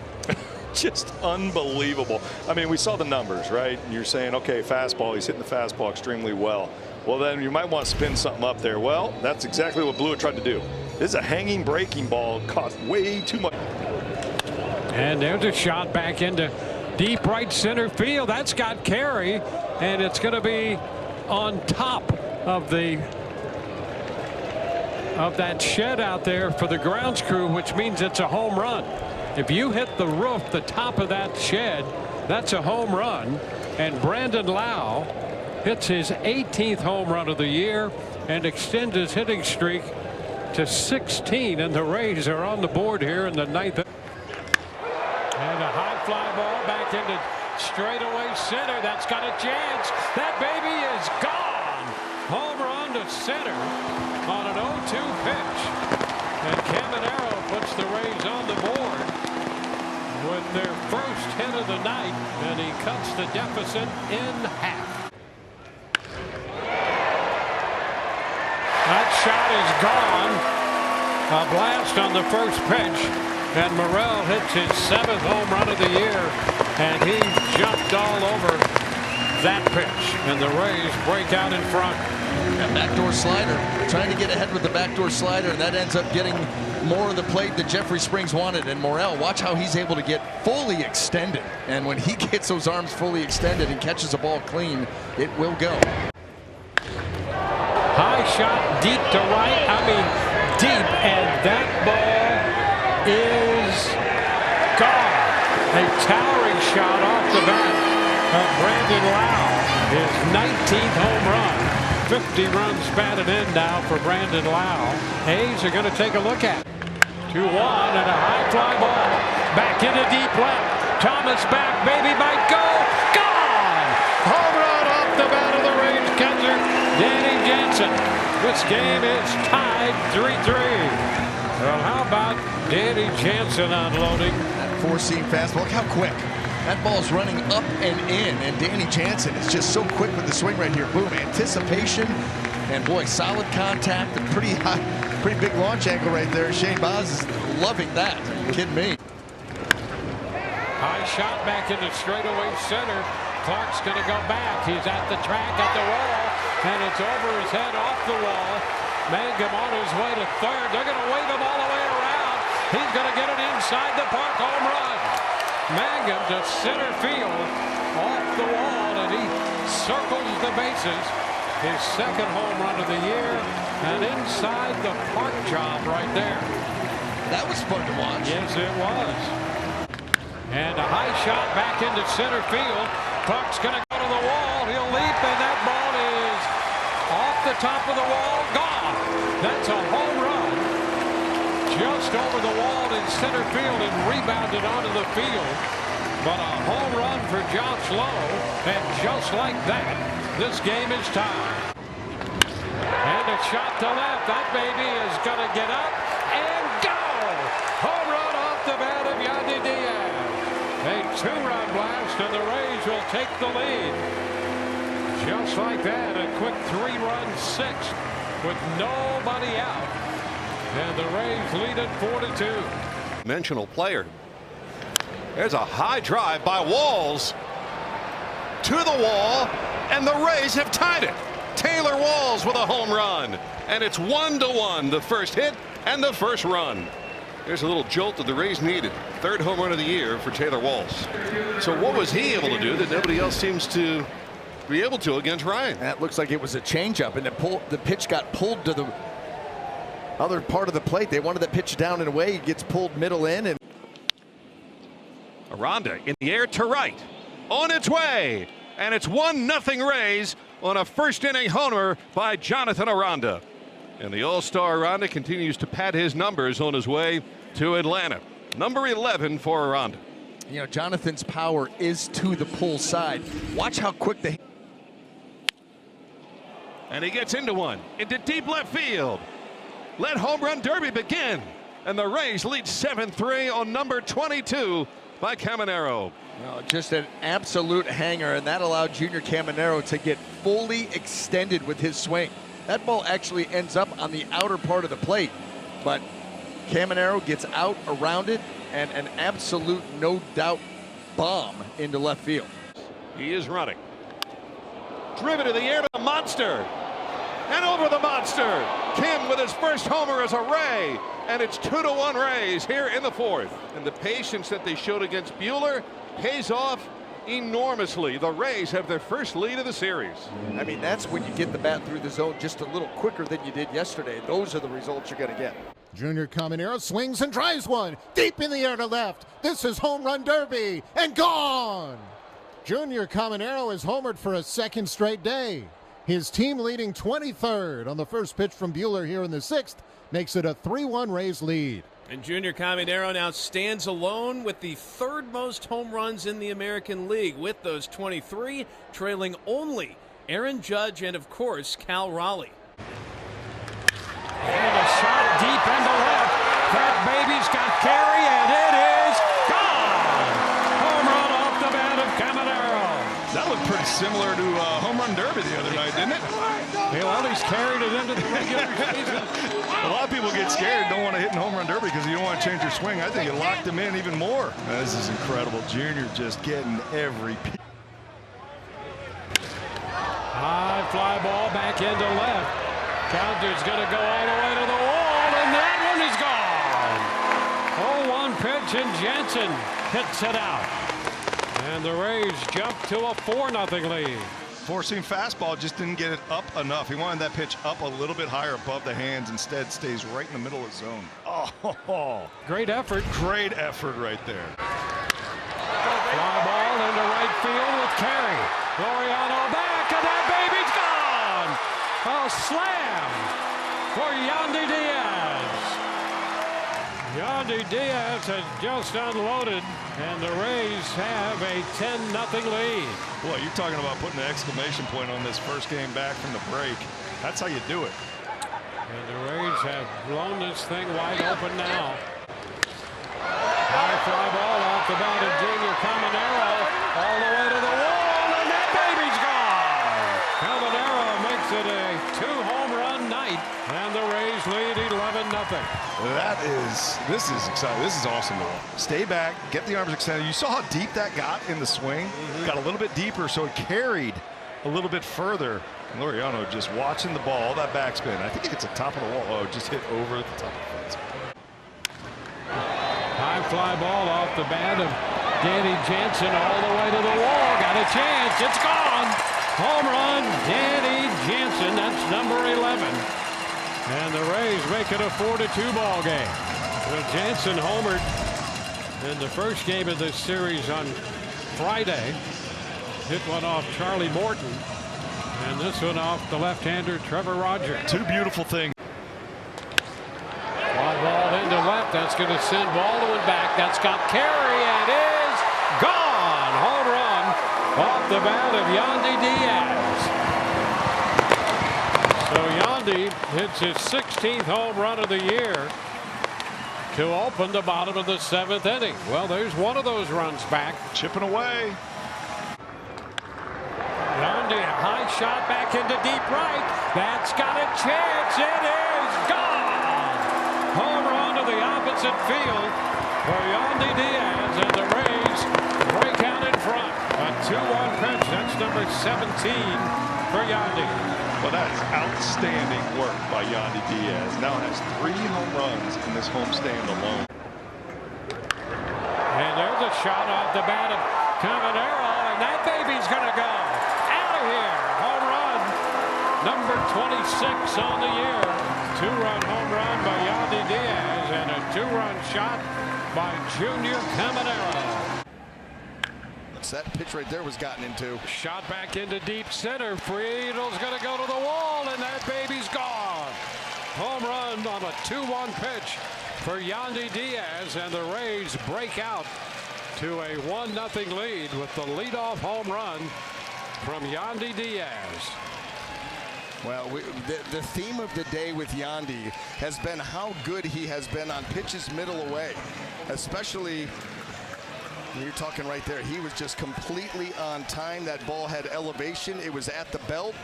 Just unbelievable. I mean, we saw the numbers, right? And you're saying, okay, fastball, he's hitting the fastball extremely well. Well, then you might want to spin something up there. Well, that's exactly what Blewett tried to do. This is a hanging breaking ball, cost way too much. And there's a shot back into deep right center field. That's got carry, and it's going to be on top of that shed out there for the grounds crew, which means it's a home run. If you hit the roof, the top of that shed, that's a home run. And Brandon Lau hits his 18th home run of the year and extends his hitting streak to 16, and the Rays are on the board here in the 9th. And a high fly ball back into straightaway center. That's got a chance. That baby is gone. Home run to center on an 0-2 pitch. And Caminero puts the Rays on the board with their first hit of the night, and he cuts the deficit in half. That shot is gone. A blast on the first pitch, and Morel hits his 7th home run of the year, and he jumped all over that pitch, and the Rays break out in front. That backdoor slider, trying to get ahead with the backdoor slider, and that ends up getting more of the plate than Jeffrey Springs wanted. And Morel, watch how he's able to get fully extended, and when he gets those arms fully extended and catches a ball clean, it will go. High shot deep to right, I mean deep, and that ball is gone. A towering shot off the bat of Brandon Lau, his 19th home run. 50 runs batted in now for Brandon Lau. A's are going to take a look at it. 2-1 and a high fly ball back into deep left. Thomas back, baby might go. Gone! Home run off the bat of the Rays catcher, Danny Jansen. This game is tied 3-3. Well, how about Danny Jansen unloading? That four-seam fastball, look how quick. That ball's running up and in, and Danny Jansen is just so quick with the swing right here. Boom, anticipation, and boy, solid contact, a pretty high, pretty big launch angle right there. Shane Baz is loving that. Are you kidding me? High shot back into straightaway center. Clark's going to go back. He's at the track, at the wall, and it's over his head, off the wall. Mangum on his way to third. They're going to wave him all the way around. He's going to get it inside the park, home run. Mangum to center field, off the wall, and he circles the bases. His 2nd home run of the year, and inside the park job right there. That was fun to watch. Yes, it was. And a high shot back into center field. Clark's going to go to the wall. He'll leap, and that ball is off the top of the wall, gone. That's a home run. Just over the wall in center field and rebounded onto the field. But a home run for Josh Lowe, and just like that, this game is tied. And a shot to left. That baby is going to get up and go. Home run off the bat of Yandy Diaz. A 2-run blast, and the Rays will take the lead. Just like that, a quick 3-run 6th with nobody out. And the Rays lead it 4-2. Dimensional player. There's a high drive by Walls to the wall, and the Rays have tied it. Taylor Walls with a home run, and it's 1-1, the first hit and the first run. There's a little jolt that the Rays needed. 3rd home run of the year for Taylor Walls. So what was he able to do that nobody else seems to be able to against Ryan? That looks like it was a changeup, and the pitch got pulled to the other part of the plate. They wanted that pitch down and away. He gets pulled middle in. And Aranda in the air to right. On its way. And it's 1-0 Rays on a first-inning homer by Jonathan Aranda. And the All-Star Aranda continues to pad his numbers on his way to Atlanta. Number 11 for Aranda. You know, Jonathan's power is to the pull side. Watch how quick the... And he gets into one, into deep left field. Let home run derby begin. And the Rays lead 7-3 on number 22 by Caminero. Well, just an absolute hanger, and that allowed Junior Caminero to get fully extended with his swing. That ball actually ends up on the outer part of the plate, but Caminero gets out around it, and an absolute no-doubt bomb into left field. He is running. Driven to the air to the monster. And over the monster. Kim with his first homer as a Ray. And it's 2-1 Rays here in the fourth. And the patience that they showed against Buehler pays off enormously. The Rays have their first lead of the series. I mean, that's when you get the bat through the zone just a little quicker than you did yesterday. Those are the results you're going to get. Junior Caminero swings and drives one deep in the air to left. This is home run derby and gone. Junior Caminero is homered for a second straight day. His team leading 23rd on the first pitch from Buehler here in the sixth makes it a 3-1 Rays lead. And Junior Caminero now stands alone with the third most home runs in the American League with those 23, trailing only Aaron Judge and, of course, Cal Raleigh. And a shot deep into left. That baby's got carry, and it is gone. Home run off the bat of Caminero. That looked pretty similar to home run derby the other night, didn't it? Well, he's carried it into the regular season. A lot of people get scared, don't want to hit in home run derby because you don't want to change your swing. I think it locked him in even more. This is incredible. Junior just getting every piece. High fly ball back into left. Counter's going to go all the way to the wall, and that one is gone. 0-1 pitch, and Jansen hits it out. And the Rays jump to a 4-0 lead. Four-seam fastball just didn't get it up enough. He wanted that pitch up a little bit higher above the hands. Instead, stays right in the middle of the zone. Oh, great effort. Great effort right there. Fly ball into right field with Carey. Laureano back, and that baby's gone. A slam for Yandy Diaz. Yandy Diaz has just unloaded, and the Rays have a 10-0 lead. Boy, you're talking about putting an exclamation point on this first game back from the break. That's how you do it. And the Rays have blown this thing wide open now. High fly ball off the bat of Junior Caminero all the way to the wall, and that baby's gone. Caminero makes it a 2-home run night, and the Rays lead 11-0. This is exciting. This is awesome to watch. Stay back, get the arms extended. You saw how deep that got in the swing? Got a little bit deeper, so it carried a little bit further. And Laureano just watching the ball, that backspin. I think it hits the top of the wall. Oh, just hit over the top of the fence. High fly ball off the bat of Danny Jansen all the way to the wall. Got a chance. It's gone. Home run, Danny Jansen. That's number 11. And the Rays make it a 4-2 ball game. Well, Jansen homered in the first game of this series on Friday. Hit one off Charlie Morton. And this one off the left-hander Trevor Rogers. Two beautiful things. Fly ball into left. That's going to send Baldwin back. That's got carry and is gone. Home run off the bat of Yandy Diaz. So Yandy hits his 16th home run of the year to open the bottom of the seventh inning. Well, there's one of those runs back. Chipping away. Yandy, a high shot back into deep right. That's got a chance. It is gone. Home run to the opposite field for Yandy Diaz, and the Rays break out in front. A 2-1 pitch. That's number 17 for Yandy. Well, that is outstanding work by Yandy Diaz. Now has 3 home runs in this homestand alone. And there's a shot off the bat of Caminero, and that baby's going to go out of here. Home run, number 26 on the year 2-run home run by Yandy Diaz and a 2-run shot by Junior Caminero. That pitch right there was gotten into. Shot back into deep center. Friedel's going to go to the wall, and that baby's gone. Home run on a 2-1 pitch for Yandy Diaz, and the Rays break out to a 1-0 lead with the leadoff home run from Yandy Diaz. Well, the theme of the day with Yandy has been how good he has been on pitches middle away, especially. You're talking right there. He was just completely on time. That ball had elevation. It was at the belt.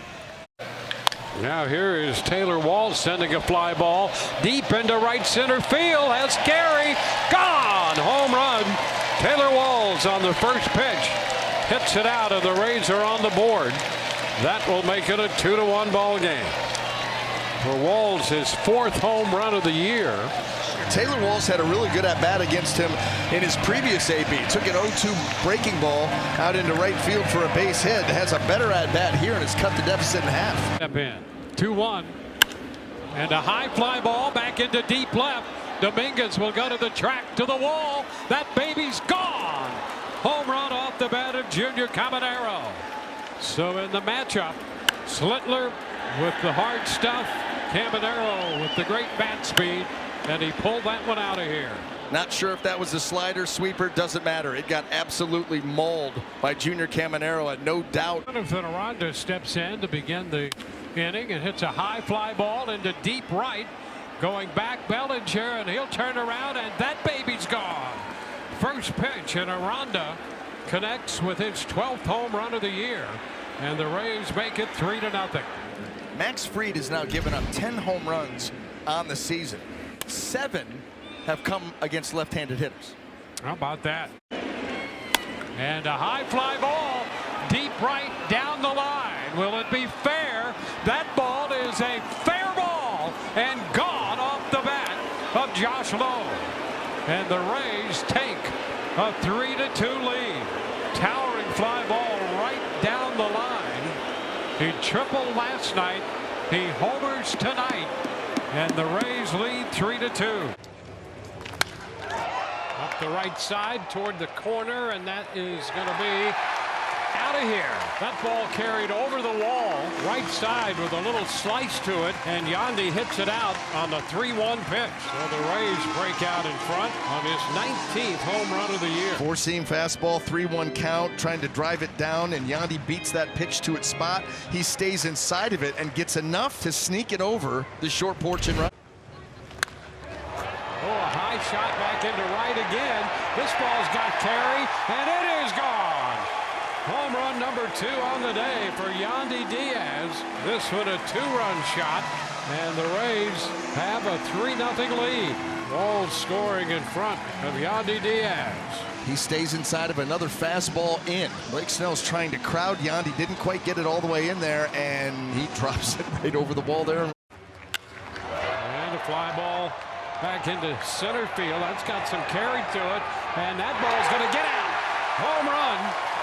Now here is Taylor Walls sending a fly ball deep into right center field. Has Gary gone. Home run. Taylor Walls on the first pitch. Hits it out, and the Rays are on the board. That will make it a 2-1 ball game. For Walls, his 4th home run of the year. Taylor Walls had a really good at-bat against him in his previous AB. Took an 0-2 breaking ball out into right field for a base hit. Has a better at-bat here and has cut the deficit in half. Step in. 2-1. And a high fly ball back into deep left. Dominguez will go to the track, to the wall. That baby's gone. Home run off the bat of Junior Caminero. So in the matchup, Slittler with the hard stuff, Caminero with the great bat speed, and he pulled that one out of here. Not sure if that was a slider, sweeper, doesn't matter. It got absolutely mauled by Junior Caminero, and no doubt. Jonathan Aranda steps in to begin the inning and hits a high fly ball into deep right. Going back, Bellinger, and he'll turn around, and that baby's gone. First pitch, and Aranda connects with his 12th home run of the year, and the Rays make it 3-0. Max Fried has now given up 10 home runs on the season. 7 have come against left-handed hitters. How about that? And a high fly ball deep right down the line. Will it be fair? That ball is a fair ball and gone off the bat of Josh Lowe. And the Rays take a 3-2 lead. Towering fly ball right down the line. He tripled last night. He homers tonight. And the Rays lead 3-2. Up the right side toward the corner, and that is going to be out of here. That ball carried over the wall, right side with a little slice to it, and Yandy hits it out on the 3-1 pitch. So the Rays break out in front on his 19th home run of the year. Four-seam fastball, 3-1 count, trying to drive it down, and Yandy beats that pitch to its spot. He stays inside of it and gets enough to sneak it over the short porch and right. Oh, a high shot back into right again. This ball's got carry, and it is gone. Home run number 2 on the day for Yandy Diaz. This one a 2-run shot, and the Rays have a 3-0 lead. Walls scoring in front of Yandy Diaz. He stays inside of another fastball in. Blake Snell's trying to crowd Yandy, didn't quite get it all the way in there, and he drops it right over the wall there. And a fly ball back into center field. That's got some carry to it, and that ball's going to get out. Home run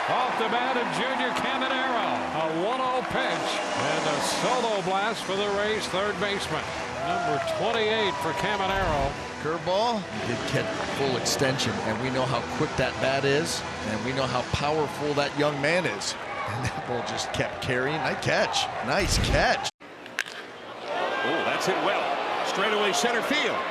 off the bat of Junior Caminero. A 1-0 pitch and a solo blast for the Rays third baseman. Number 28 for Caminero. Curveball. He did get full extension, and we know how quick that bat is, and we know how powerful that young man is. And that ball just kept carrying. Nice catch. Nice catch. Oh, that's hit well. Straightaway center field.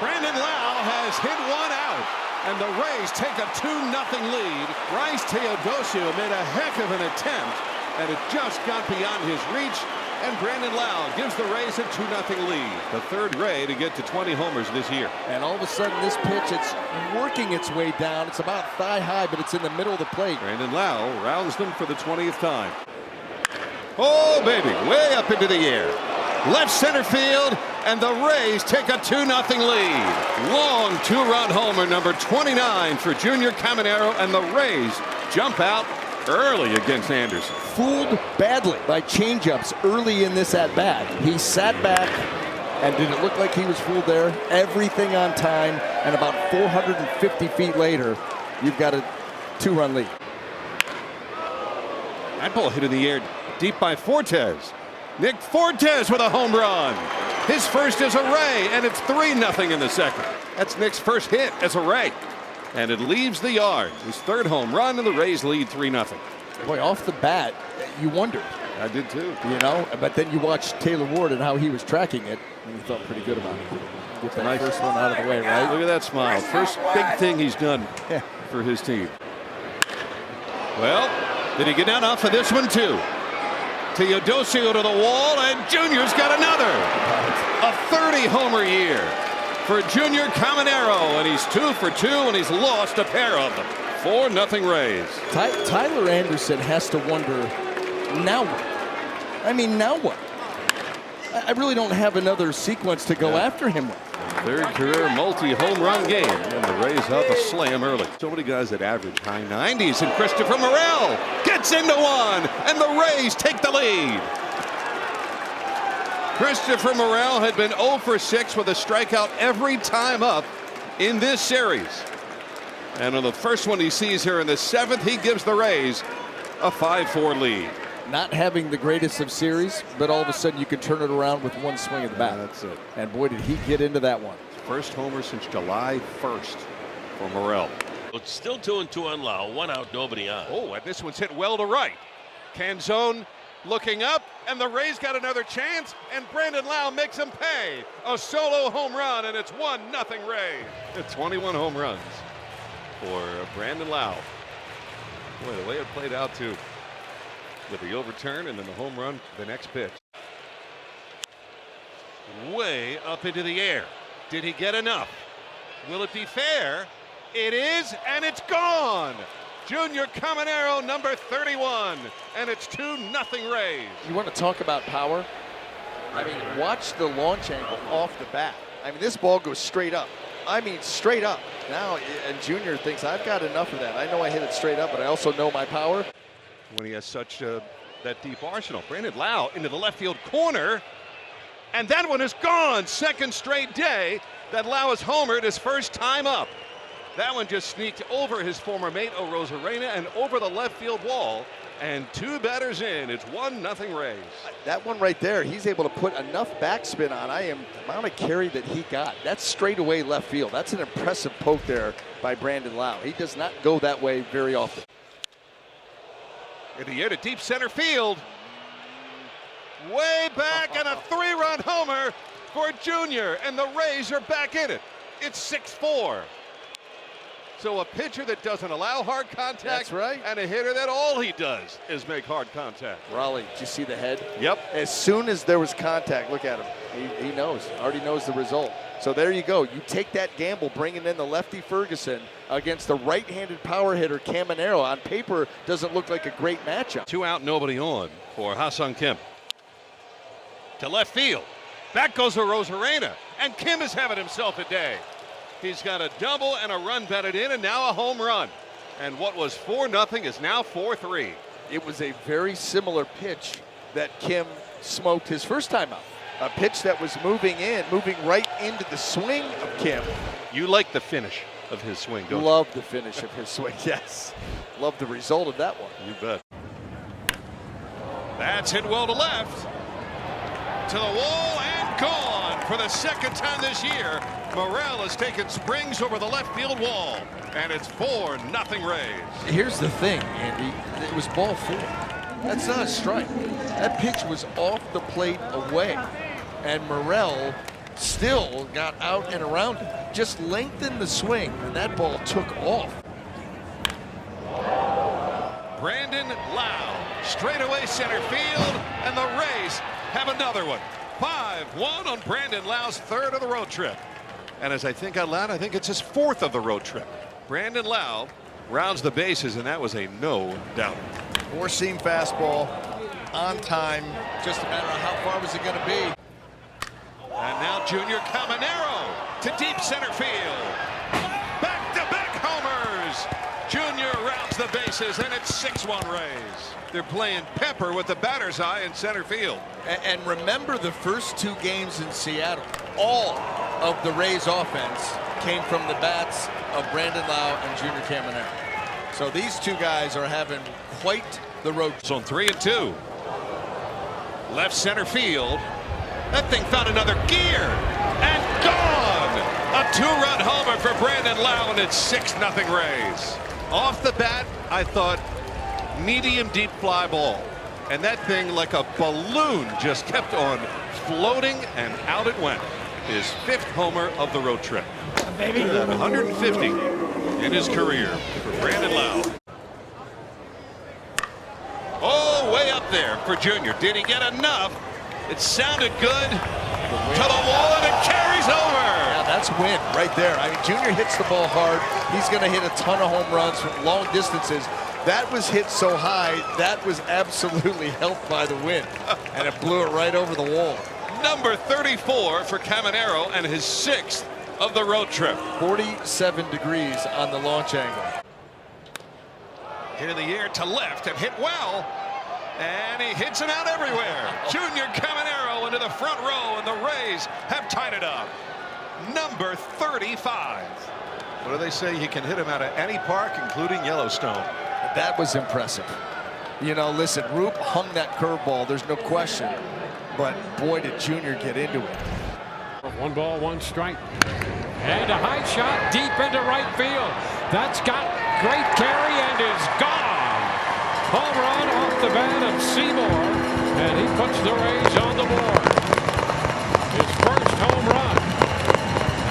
Brandon Lau has hit one out, and the Rays take a 2-0 lead. Bryce Teodosio made a heck of an attempt, and it just got beyond his reach, and Brandon Lau gives the Rays a 2-0 lead. The third Ray to get to 20 homers this year. And all of a sudden, this pitch, it's working its way down. It's about thigh high, but it's in the middle of the plate. Brandon Lau rounds them for the 20th time. Oh, baby, way up into the air. Left center field, and the Rays take a 2-0 lead. Long 2-run homer, number 29 for Junior Caminero, and the Rays jump out early against Anderson. Fooled badly by changeups early in this at-bat. He sat back, and did it look like he was fooled there? Everything on time, and about 450 feet later, you've got a 2-run lead. That ball hit in the air deep by Fortes. Nick Fortes with a home run. His first as a Ray, and it's 3-0 in the second. That's Nick's first hit as a Ray. And it leaves the yard. His third home run, and the Rays lead 3-0. Boy, off the bat, you wondered. I did too. You know, but then you watched Taylor Ward and how he was tracking it, and you felt pretty good about it. Get that first one out of the way, right? Look at that smile. First big thing he's done for his team. Well, did he get down off of this one too? Teodosio to the wall, and Junior's got another. A 30-homer year for Junior Caminero, and he's 2 for 2, and he's lost a pair of them. 4-0 Rays. Tyler Anderson has to wonder, now what? I mean, now what? I really don't have another sequence to go after him with. Third career multi-home run game, and the Rays up a slam early. So many guys that average high 90s, and Christopher Morel gets into one, and the Rays take the lead. Christopher Morel had been 0 for 6 with a strikeout every time up in this series. And on the first one he sees here in the 7th, he gives the Rays a 5-4 lead. Not having the greatest of series, but all of a sudden you can turn it around with one swing of the bat. Yeah, that's it. And boy, did he get into that one. First homer since July 1st for Morel. It's still 2-2 on Lau. 1 out, nobody on. Oh, and this one's hit well to right. Canzone looking up, and the Rays got another chance, and Brandon Lau makes him pay. A solo home run, and it's 1-0 Rays. It's 21 home runs for Brandon Lau. Boy, the way it played out too, with the overturn and then the home run, the next pitch. Way up into the air. Did he get enough? Will it be fair? It is, and it's gone. Junior Caminero, number 31, and it's 2-0 Rays. You want to talk about power? I mean, watch the launch angle off the bat. I mean, this ball goes straight up. I mean, straight up. Now, and Junior thinks, I've got enough of that. I know I hit it straight up, but I also know my power. When he has such that deep arsenal. Brandon Lau into the left field corner, and that one is gone. Second straight day that Lau has homered his first time up. That one just sneaked over his former mate Rosarena and over the left field wall, and 2 batters in. It's 1-0 Rays. That one right there, he's able to put enough backspin on. The amount of carry that he got. That's straightaway left field. That's an impressive poke there by Brandon Lau. He does not go that way very often. In the air to deep center field. Way back, and a 3-run homer for Junior, and the Rays are back in it. It's 6-4. So a pitcher that doesn't allow hard contact. That's right. And a hitter that all he does is make hard contact. Raleigh, did you see the head? Yep. As soon as there was contact, look at him. He knows, already knows the result. So there you go. You take that gamble, bringing in the lefty Ferguson against the right-handed power hitter Caminero. On paper, doesn't look like a great matchup. 2 out, nobody on for Ha-Sung Kim. To left field. Back goes a Rosarena, and Kim is having himself a day. He's got a double and a run batted in, and now a home run. And what was 4-0 is now 4-3. It was a very similar pitch that Kim smoked his first time out. A pitch that was moving right into the swing of Kim. You like the finish of his swing, don't you? Love the finish of his swing, yes. Love the result of that one. You bet. That's hit well to left. To the wall and gone for the second time this year. Morel has taken springs over the left field wall, and it's 4-0 Rays. Here's the thing, Andy. It was ball 4. That's not a strike. That pitch was off the plate away, and Morel still got out and around it. Just lengthened the swing, and that ball took off. Brandon Lau, straightaway center field, and the Rays have another one. 5-1 on Brandon Lau's 3rd of the road trip. And as I think out loud, I think it's his 4th of the road trip. Brandon Lau rounds the bases, and that was a no doubt. 4-seam fastball on time. Just a matter of how far was it going to be. And now Junior Caminero to deep center field. Back-to-back homers. Junior rounds the bases, and it's 6-1 Rays. They're playing pepper with the batter's eye in center field. And remember the first 2 games in Seattle. All of the Rays offense came from the bats of Brandon Lau and Junior Caminero. So these 2 guys are having quite the road. So on 3-2. Left center field. That thing found another gear and gone. A 2-run homer for Brandon Lowe, and it's 6-0 Rays. Off the bat, I thought medium deep fly ball, and that thing like a balloon just kept on floating, and out it went. His 5th homer of the road trip. Baby. 150 in his career for Brandon Lowe. Oh, way up there for Junior. Did he get enough? It sounded good. To the wall, and it carries over. Yeah, that's win right there. I mean, Junior hits the ball hard. He's going to hit a ton of home runs from long distances. That was hit so high, that was absolutely helped by the wind. And it blew it right over the wall. Number 34 for Caminero, and his 6th of the road trip. 47 degrees on the launch angle. Hit in the air to left and hit well. And he hits it out everywhere. Junior Caminero into the front row, and the Rays have tied it up. Number 35. What do they say? You can hit him out of any park, including Yellowstone. That was impressive. You know, listen, Roop hung that curveball, there's no question. But boy, did Junior get into it. 1 ball, 1 strike. And a high shot deep into right field. That's got great carry and is gone. Home run off the bat of Seymour, and he puts the Rays on the board. His first home run,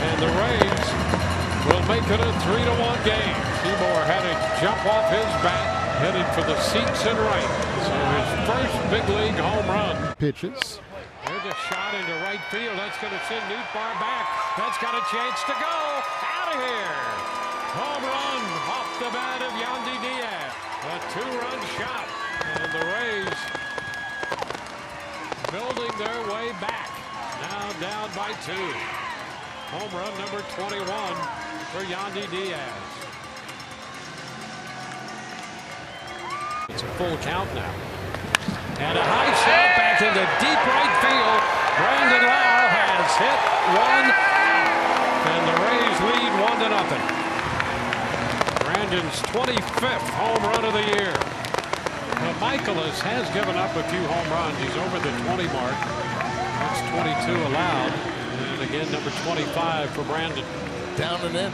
and the Rays will make it a 3-1 game. Seymour had to jump off his bat, headed for the seats and right. So his first big league home run. Pitches. There's a shot into right field. That's going to send Nootbaar back. That's got a chance to go. Out of here. Home run off the bat of Yandy Diaz. A 2-run shot. And the Rays building their way back. Now down by 2. Home run number 21 for Yandy Diaz. It's a full count now. And a high shot back into deep right field. Brandon Lowe has hit one, and the Rays lead 1-0. Brandon's 25th home run of the year. But Michaelis has given up a few home runs. He's over the 20 mark. That's 22 allowed. And again, number 25 for Brandon. Down and in.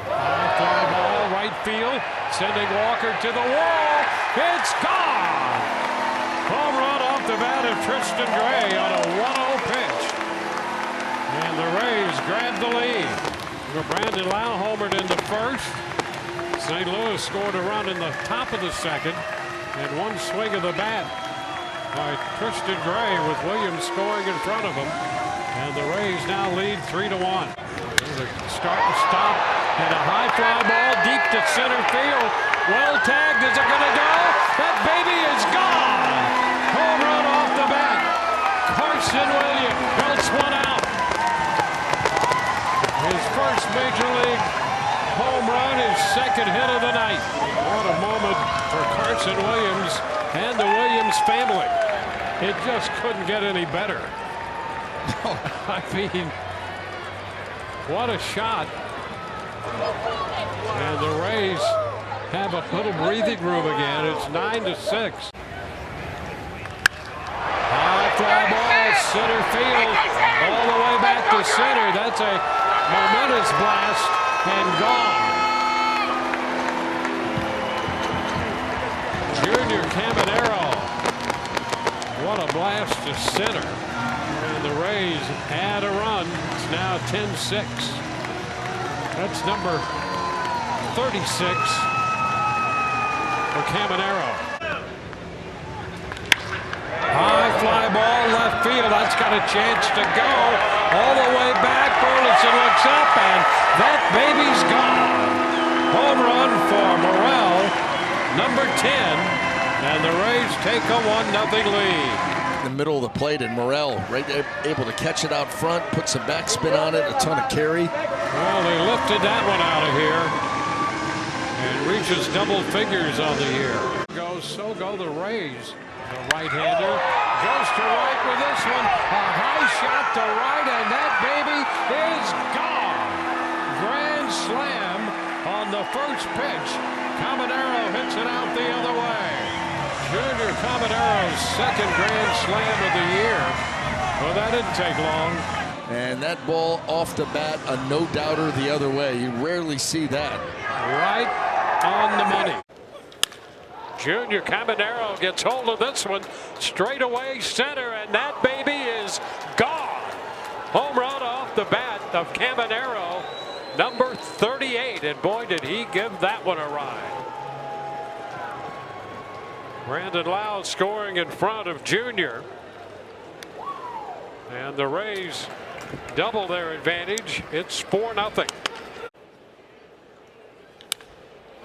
High fly ball, right field. Sending Walker to the wall. It's gone! Home run off the bat of Tristan Gray on a 1-0 pitch. And the Rays grab the lead. Brandon Lowe homered in the first. St. Louis scored a run in the top of the second. And one swing of the bat by Tristan Gray with Williams scoring in front of him. And the Rays now lead 3-1. There's a start and stop. And a high fly ball deep to center field. Well tagged. Is it going to go? That baby is gone. Home run off the bat. Carson Williams belts one out. His first major league home run, his second hit of the night. What a moment for Carson Williams and the Williams family. It just couldn't get any better. I mean, what a shot. And the Rays have a little breathing room again. It's 9-6. High fly ball, center field, all the way back to center. That's a momentous blast and gone. Junior Caminero. What a blast to center. And the Rays add a run. It's now 10-6. That's number 36 for Caminero. High fly ball left field. That's got a chance to go all the way back. Burleson looks up, and that baby's gone. Home run for Morel, number 10, and the Rays take a 1-0 lead. In the middle of the plate, and Morel able to catch it out front, put some backspin on it, a ton of carry. Well, they lifted that one out of here and reaches double figures on the year. So go the Rays. The right-hander goes to right with this one. A high shot to right, and that baby is gone. Grand slam on the first pitch. Caminero hits it out the other way. Junior Cabanero's second grand slam of the year. Well, that didn't take long. And that ball off the bat, a no-doubter the other way. You rarely see that. Right on the money. Junior Cabanero gets hold of this one. Straight away center, and that baby is gone. Home run off the bat of Cabanero, number 38. And boy, did he give that one a ride. Brandon Lau scoring in front of Junior. And the Rays double their advantage. It's 4-0.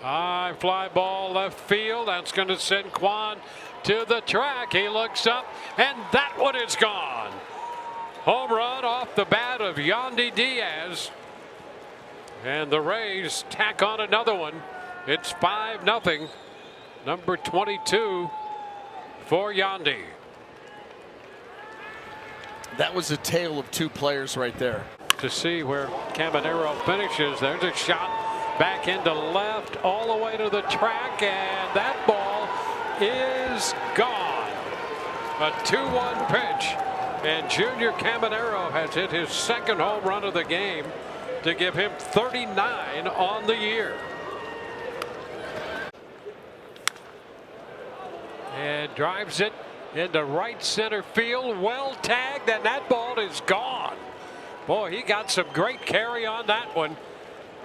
High fly ball left field. That's going to send Kwan to the track. He looks up, and that one is gone. Home run off the bat of Yandy Diaz. And the Rays tack on another one. It's 5-0. Number 22 for Yandy. That was a tale of two players right there. To see where Cabanero finishes. There's a shot back into left all the way to the track, and that ball is gone. A 2-1 pitch, and Junior Cabanero has hit his second home run of the game to give him 39 on the year. And drives it into right center field. Well tagged, and that ball is gone. Boy, he got some great carry on that one.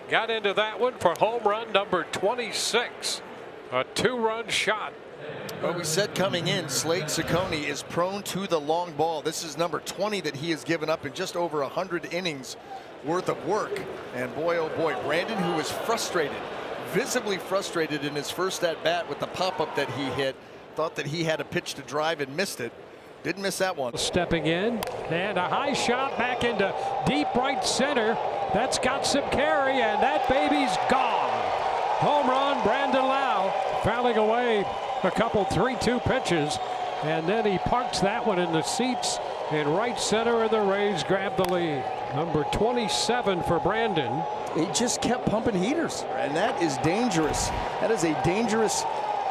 Got into that one for home run number 26. A 2-run shot. Well, we said coming in, Slade Ciccone is prone to the long ball. This is number 20 that he has given up in just over 100 innings worth of work. And boy, oh boy, Brandon, who was frustrated, visibly frustrated in his first at bat with the pop-up that he hit, thought that he had a pitch to drive and missed it. Didn't miss that one. Stepping in, and a high shot back into deep right center. That's got some carry, and that baby's gone. Home run, Brandon Lau, fouling away a couple 3-2 pitches, and then he parks that one in the seats in right center, and the Rays grab the lead. Number 27 for Brandon. He just kept pumping heaters, and that is dangerous. That is a dangerous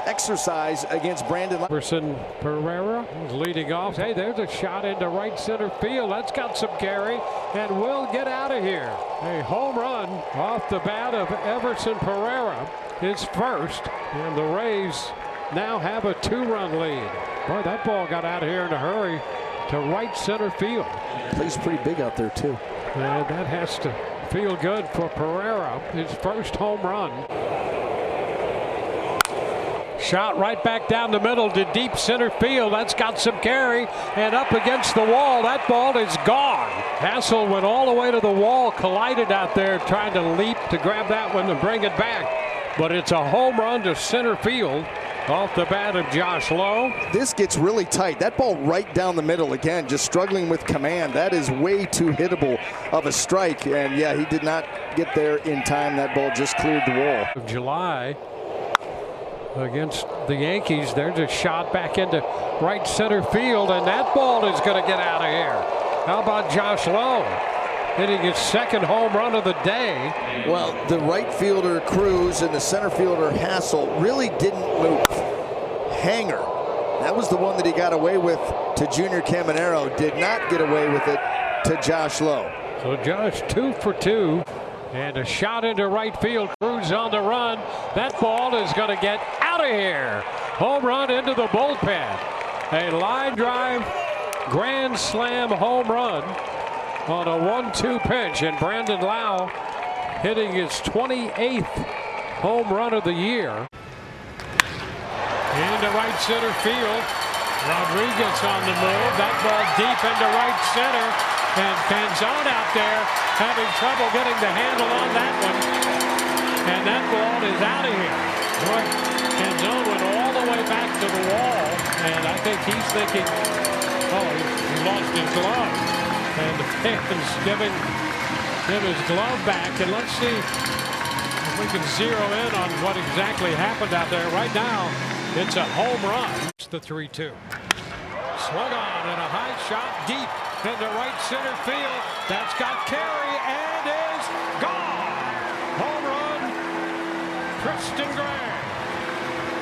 exercise against Brandon. Everson Pereira is leading off. Hey, there's a shot into right center field. That's got some carry, and we'll get out of here. A home run off the bat of Everson Pereira, his first, and the Rays now have a 2-run lead. Boy, that ball got out of here in a hurry to right center field. Plays pretty big out there too. And that has to feel good for Pereira, his first home run. Shot right back down the middle to deep center field. That's got some carry, and up against the wall. That ball is gone. Hassel went all the way to the wall, collided out there, trying to leap to grab that one and bring it back. But it's a home run to center field off the bat of Josh Lowe. This gets really tight. That ball right down the middle again, just struggling with command. That is way too hittable of a strike. And yeah, he did not get there in time. That ball just cleared the wall. Of July against the Yankees. There's a shot back into right center field, and that ball is going to get out of here. How about Josh Lowe hitting his second home run of the day? Well, the right fielder Cruz and the center fielder Hassel really didn't move. Hanger, that was the one that he got away with to Junior Cabanero. Did not get away with it to Josh Lowe. So Josh 2 for 2. And a shot into right field. Cruz on the run. That ball is going to get out of here. Home run into the bullpen. A line drive, grand slam home run on a 1-2 pitch. And Brandon Lau hitting his 28th home run of the year. Into right center field. Rodriguez on the move. That ball deep into right center. And Canzone out there having trouble getting the handle on that one. And that ball is out of here. Boy, Canzone went all the way back to the wall. And I think he's thinking, oh, he lost his glove. And the fans giving him his glove back. And let's see if we can zero in on what exactly happened out there. Right now, it's a home run. It's the 3-2. Swung on and a high shot deep into right center field. That's got carry and is gone. Home run, Tristan Gray.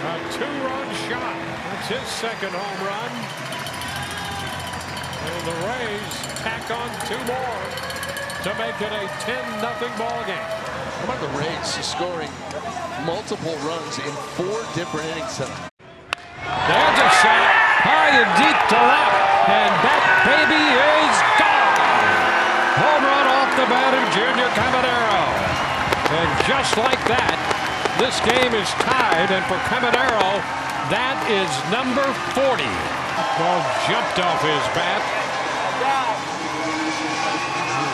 A A two-run shot. That's his second home run. And the Rays tack on two more to make it a 10-0 ball game. How about the Rays scoring multiple runs in 4 different innings? There's a shot high and deep to left, and that baby is gone. Home run off the bat of Junior Caminero. And just like that, this game is tied, and for Caminero, that is number 40. Ball jumped off his bat.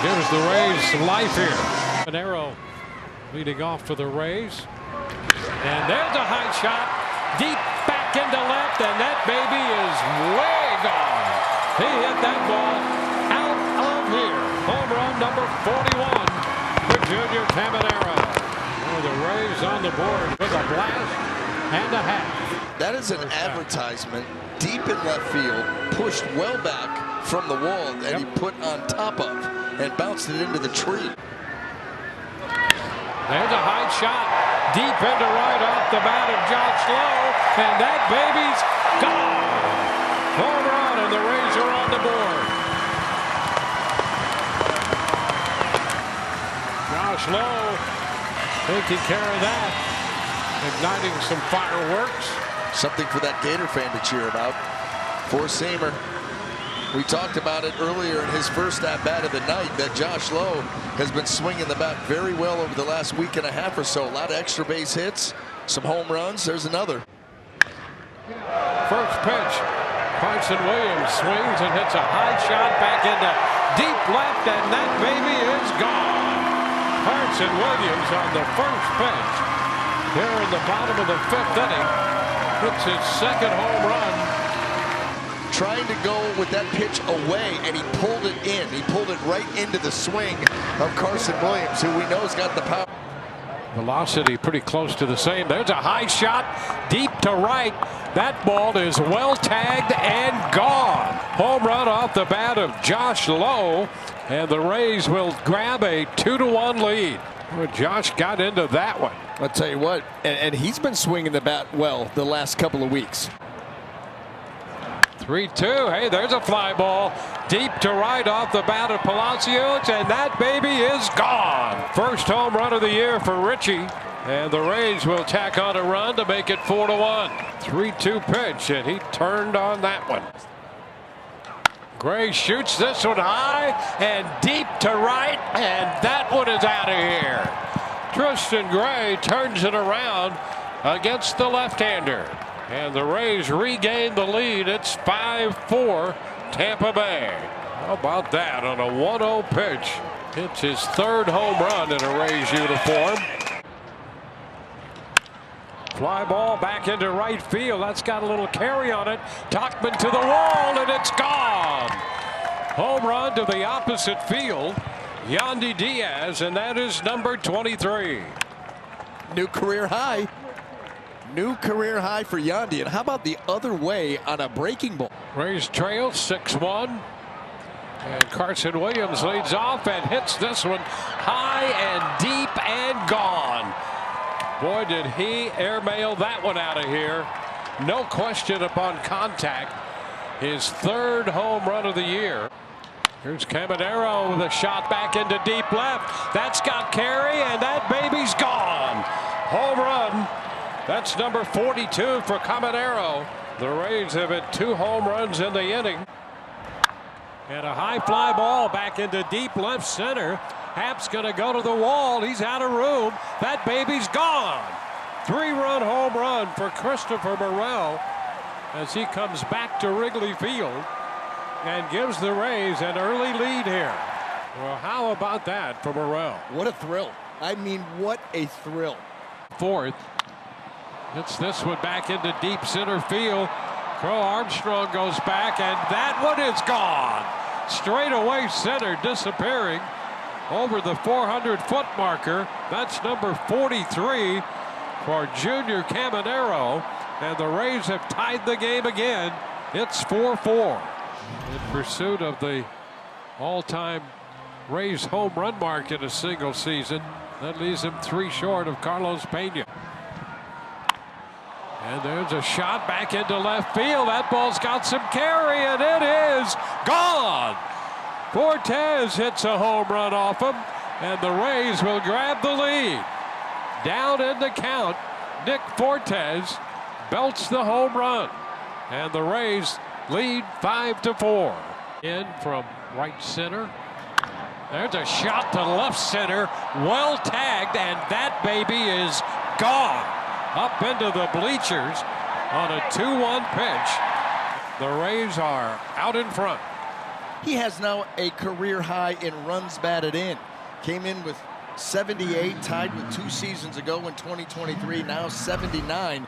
Gives the Rays life here. Caminero leading off for the Rays. And there's a high shot, deep back into left, and that baby is way gone. He hit that ball out of here. Home run number 41 for Junior Caminero. Oh, the Rays on the board with a blast and a half. That is an advertisement deep in left field, pushed well back from the wall that he put on top of and bounced it into the tree. There's a high shot deep into right off the bat of Josh Lowe, and that baby's gone. Home run, and the Rays are on the board. Josh Lowe taking care of that, igniting some fireworks. Something for that Gator fan to cheer about. Four-seamer. We talked about it earlier in his first at-bat of the night that Josh Lowe has been swinging the bat very well over the last week and a half or so. A lot of extra base hits, some home runs. There's another. First pitch. Carson Williams swings and hits a high shot back into deep left, and that baby is gone. Carson Williams on the first pitch here in the bottom of the 5th inning. Hits his second home run. Trying to go with that pitch away, and he pulled it in. He pulled it right into the swing of Carson Williams, who we know has got the power. Velocity pretty close to the same. There's a high shot deep to right. That ball is well tagged and gone. Home run off the bat of Josh Lowe, and the Rays will grab a 2-1 lead. Well, Josh got into that one. I'll tell you what, and he's been swinging the bat well the last couple of weeks. 3-2. Hey, there's a fly ball deep to right off the bat of Palacios, and that baby is gone. First home run of the year for Richie, and the Rays will tack on a run to make it 4-1. 3-2 pitch, and he turned on that one. Gray shoots this one high and deep to right, and that one is out of here. Tristan Gray turns it around against the left-hander. And the Rays regain the lead. It's 5-4 Tampa Bay. How about that on a 1-0 pitch? It's his third home run in a Rays uniform. Fly ball back into right field. That's got a little carry on it. Tauchman to the wall, and it's gone. Home run to the opposite field. Yandy Diaz, and that is number 23. New career high. New career high for Yandy. And how about the other way on a breaking ball? Rays trail 6-1. And Carson Williams leads off and hits this one high and deep and gone. Boy, did he airmail that one out of here. No question upon contact. His third home run of the year. Here's Caminero with a shot back into deep left. That's got carry, and that baby's gone. Home run. That's number 42 for Caminero. The Rays have hit 2 home runs in the inning. And a high fly ball back into deep left center. Happ's going to go to the wall. He's out of room. That baby's gone. 3-run home run for Christopher Morel as he comes back to Wrigley Field and gives the Rays an early lead here. Well, how about that for Morel? What a thrill. I mean, what a thrill. Fourth. Hits this one back into deep center field. Crow Armstrong goes back, and that one is gone. Straight away center, disappearing over the 400-foot marker. That's number 43 for Junior Caminero, and the Rays have tied the game again. It's 4-4. In pursuit of the all-time Rays home run mark in a single season. That leaves him 3 short of Carlos Pena. And there's a shot back into left field. That ball's got some carry, and it is gone. Fortes hits a home run off him, and the Rays will grab the lead. Down in the count, Nick Fortes belts the home run, and the Rays lead 5-4. In from right center. There's a shot to left center, well tagged, and that baby is gone. Up into the bleachers on a 2-1 pitch. The Rays are out in front. He has now a career high in runs batted in. Came in with 78, tied with 2 seasons ago in 2023, now 79.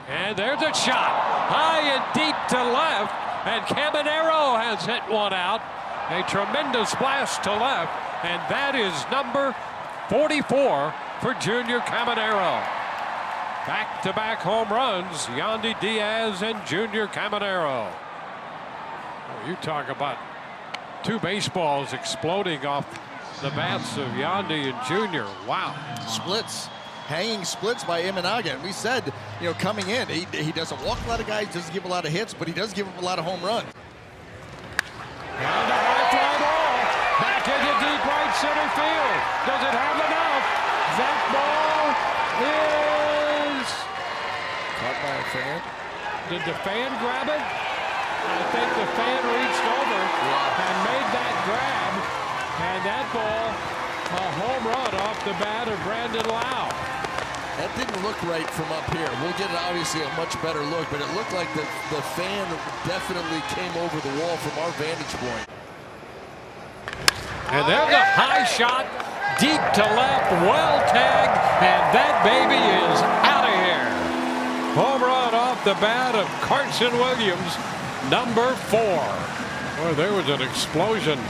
And there's a shot, high and deep to left, and Caminero has hit one out. A tremendous blast to left, and that is number 44 for Junior Caminero. Back-to-back home runs, Yandy Diaz and Junior Caminero. Oh, you talk about 2 baseballs exploding off the bats of Yandy and Junior. Wow. Splits. Hanging splits by Imanaga. And we said, you know, coming in, he doesn't walk a lot of guys, doesn't give a lot of hits, but he does give up a lot of home runs. And a high fly ball back into deep right center field. Does it have enough? That ball is caught by a fan. Did the fan grab it? I think the fan reached over and made that grab. And that ball, a home run off the bat of Brandon Lau. That didn't look right from up here. We'll get obviously a much better look, but it looked like the fan definitely came over the wall from our vantage point. And there's a high shot, deep to left, well tagged, and that baby is out of here. Home run off the bat of Carson Williams, number 4. Boy, there was an explosion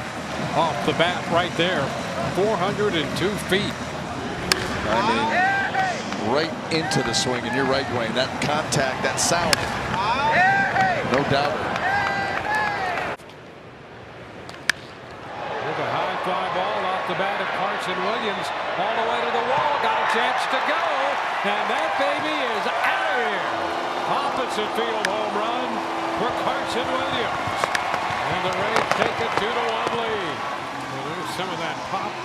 off the bat right there, 402 feet. I mean, right into the swing, and you're right, Dwayne. That contact, that sound, no doubt. There's a high fly ball off the bat of Carson Williams, all the way to the wall, got a chance to go, and that baby is out of here. Opposite field home run for Carson Williams, and the Rays take a 2-1 lead. Well, there's some of that pop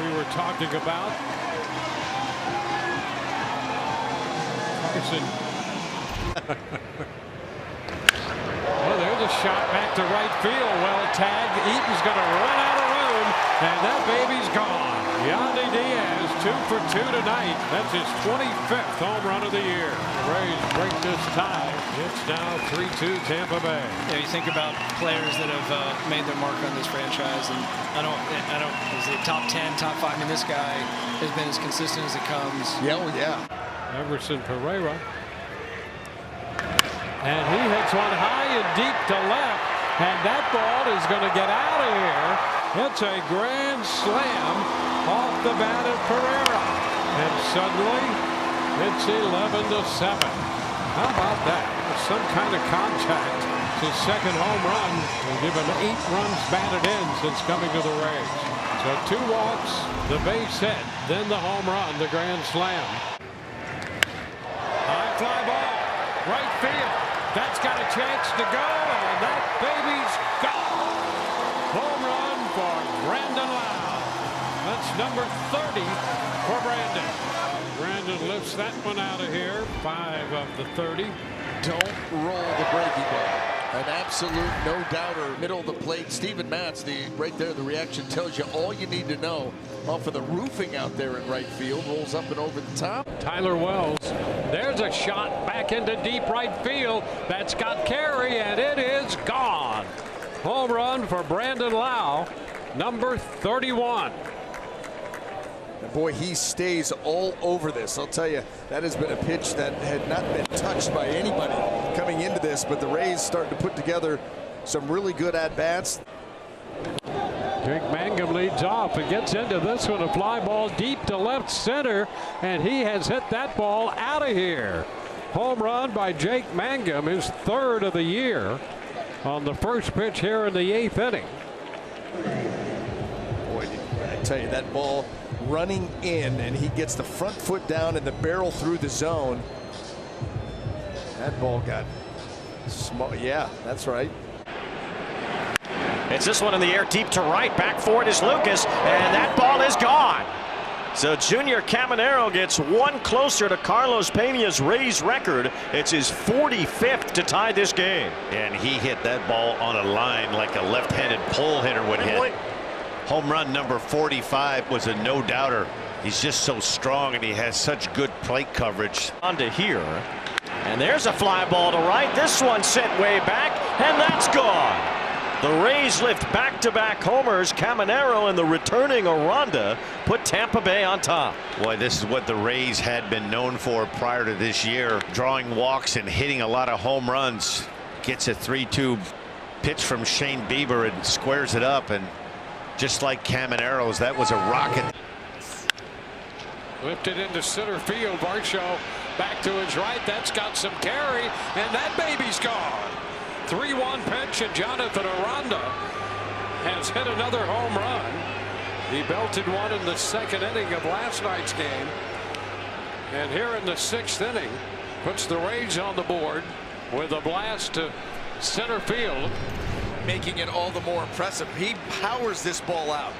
we were talking about. Well, there's a shot back to right field. Well tagged. Eaton's going to run out of room, and that baby's gone. Yandy Diaz 2 for 2 tonight. That's his 25th home run of the year. The Rays break this tie. It's now 3-2 Tampa Bay. Yeah, you think about players that have made their mark on this franchise, and I don't. Is it top 10, top 5? I mean, this guy has been as consistent as it comes. Yeah, well, yeah. Everson Pereira. And he hits one high and deep to left, and that ball is going to get out of here. It's a grand slam off the bat of Pereira, and suddenly it's 11-7. How about that? Some kind of contact. It's his second home run. We'll give him 8 runs batted in since coming to the Rays. So 2 walks, the base hit, then the home run, the grand slam. High fly ball, right field. That's got a chance to go, and that baby's gone. Home run for Brandon Lau. That's number 30 for Brandon. Brandon lifts that one out of here. 5 of the 30. Don't roll the breaking ball. An absolute no-doubter, middle of the plate. Steven Matz, right there, the reaction tells you all you need to know. Off of the roofing out there in right field, rolls up and over the top. Tyler Wells, there's a shot back into deep right field. That's got carry, and it is gone. Home run for Brandon Lau, number 31. And boy, he stays all over this. I'll tell you, that has been a pitch that had not been touched by anybody coming into this, but the Rays starting to put together some really good at-bats. Jake Mangum leads off and gets into this one. A fly ball deep to left center, and he has hit that ball out of here. Home run by Jake Mangum, his 3rd of the year, on the first pitch here in the 8th inning. Boy, I tell you, that ball running in, and he gets the front foot down and the barrel through the zone. That ball got small. Yeah, that's right. It's this one in the air, deep to right. Back for it is Lucas, and that ball is gone. So Junior Caminero gets one closer to Carlos Pena's Rays record. It's his 45th to tie this game. And he hit that ball on a line like a left-handed pole hitter would hit. Home run number 45 was a no-doubter. He's just so strong, and he has such good plate coverage. On to here, and there's a fly ball to right. This one sent way back, and that's gone. The Rays lift back-to-back homers. Caminero and the returning Aranda put Tampa Bay on top. Boy, this is what the Rays had been known for prior to this year, drawing walks and hitting a lot of home runs. Gets a 3-2 pitch from Shane Bieber and squares it up, and just like Caminero's, that was a rocket. Lifted into center field. Varsho back to his right. That's got some carry, and that baby's gone. 3-1 pitch, and Jonathan Aranda has hit another home run. He belted one in the second inning of last night's game, and here in the sixth inning puts the Rays on the board with a blast to center field, making it all the more impressive. He powers this ball out.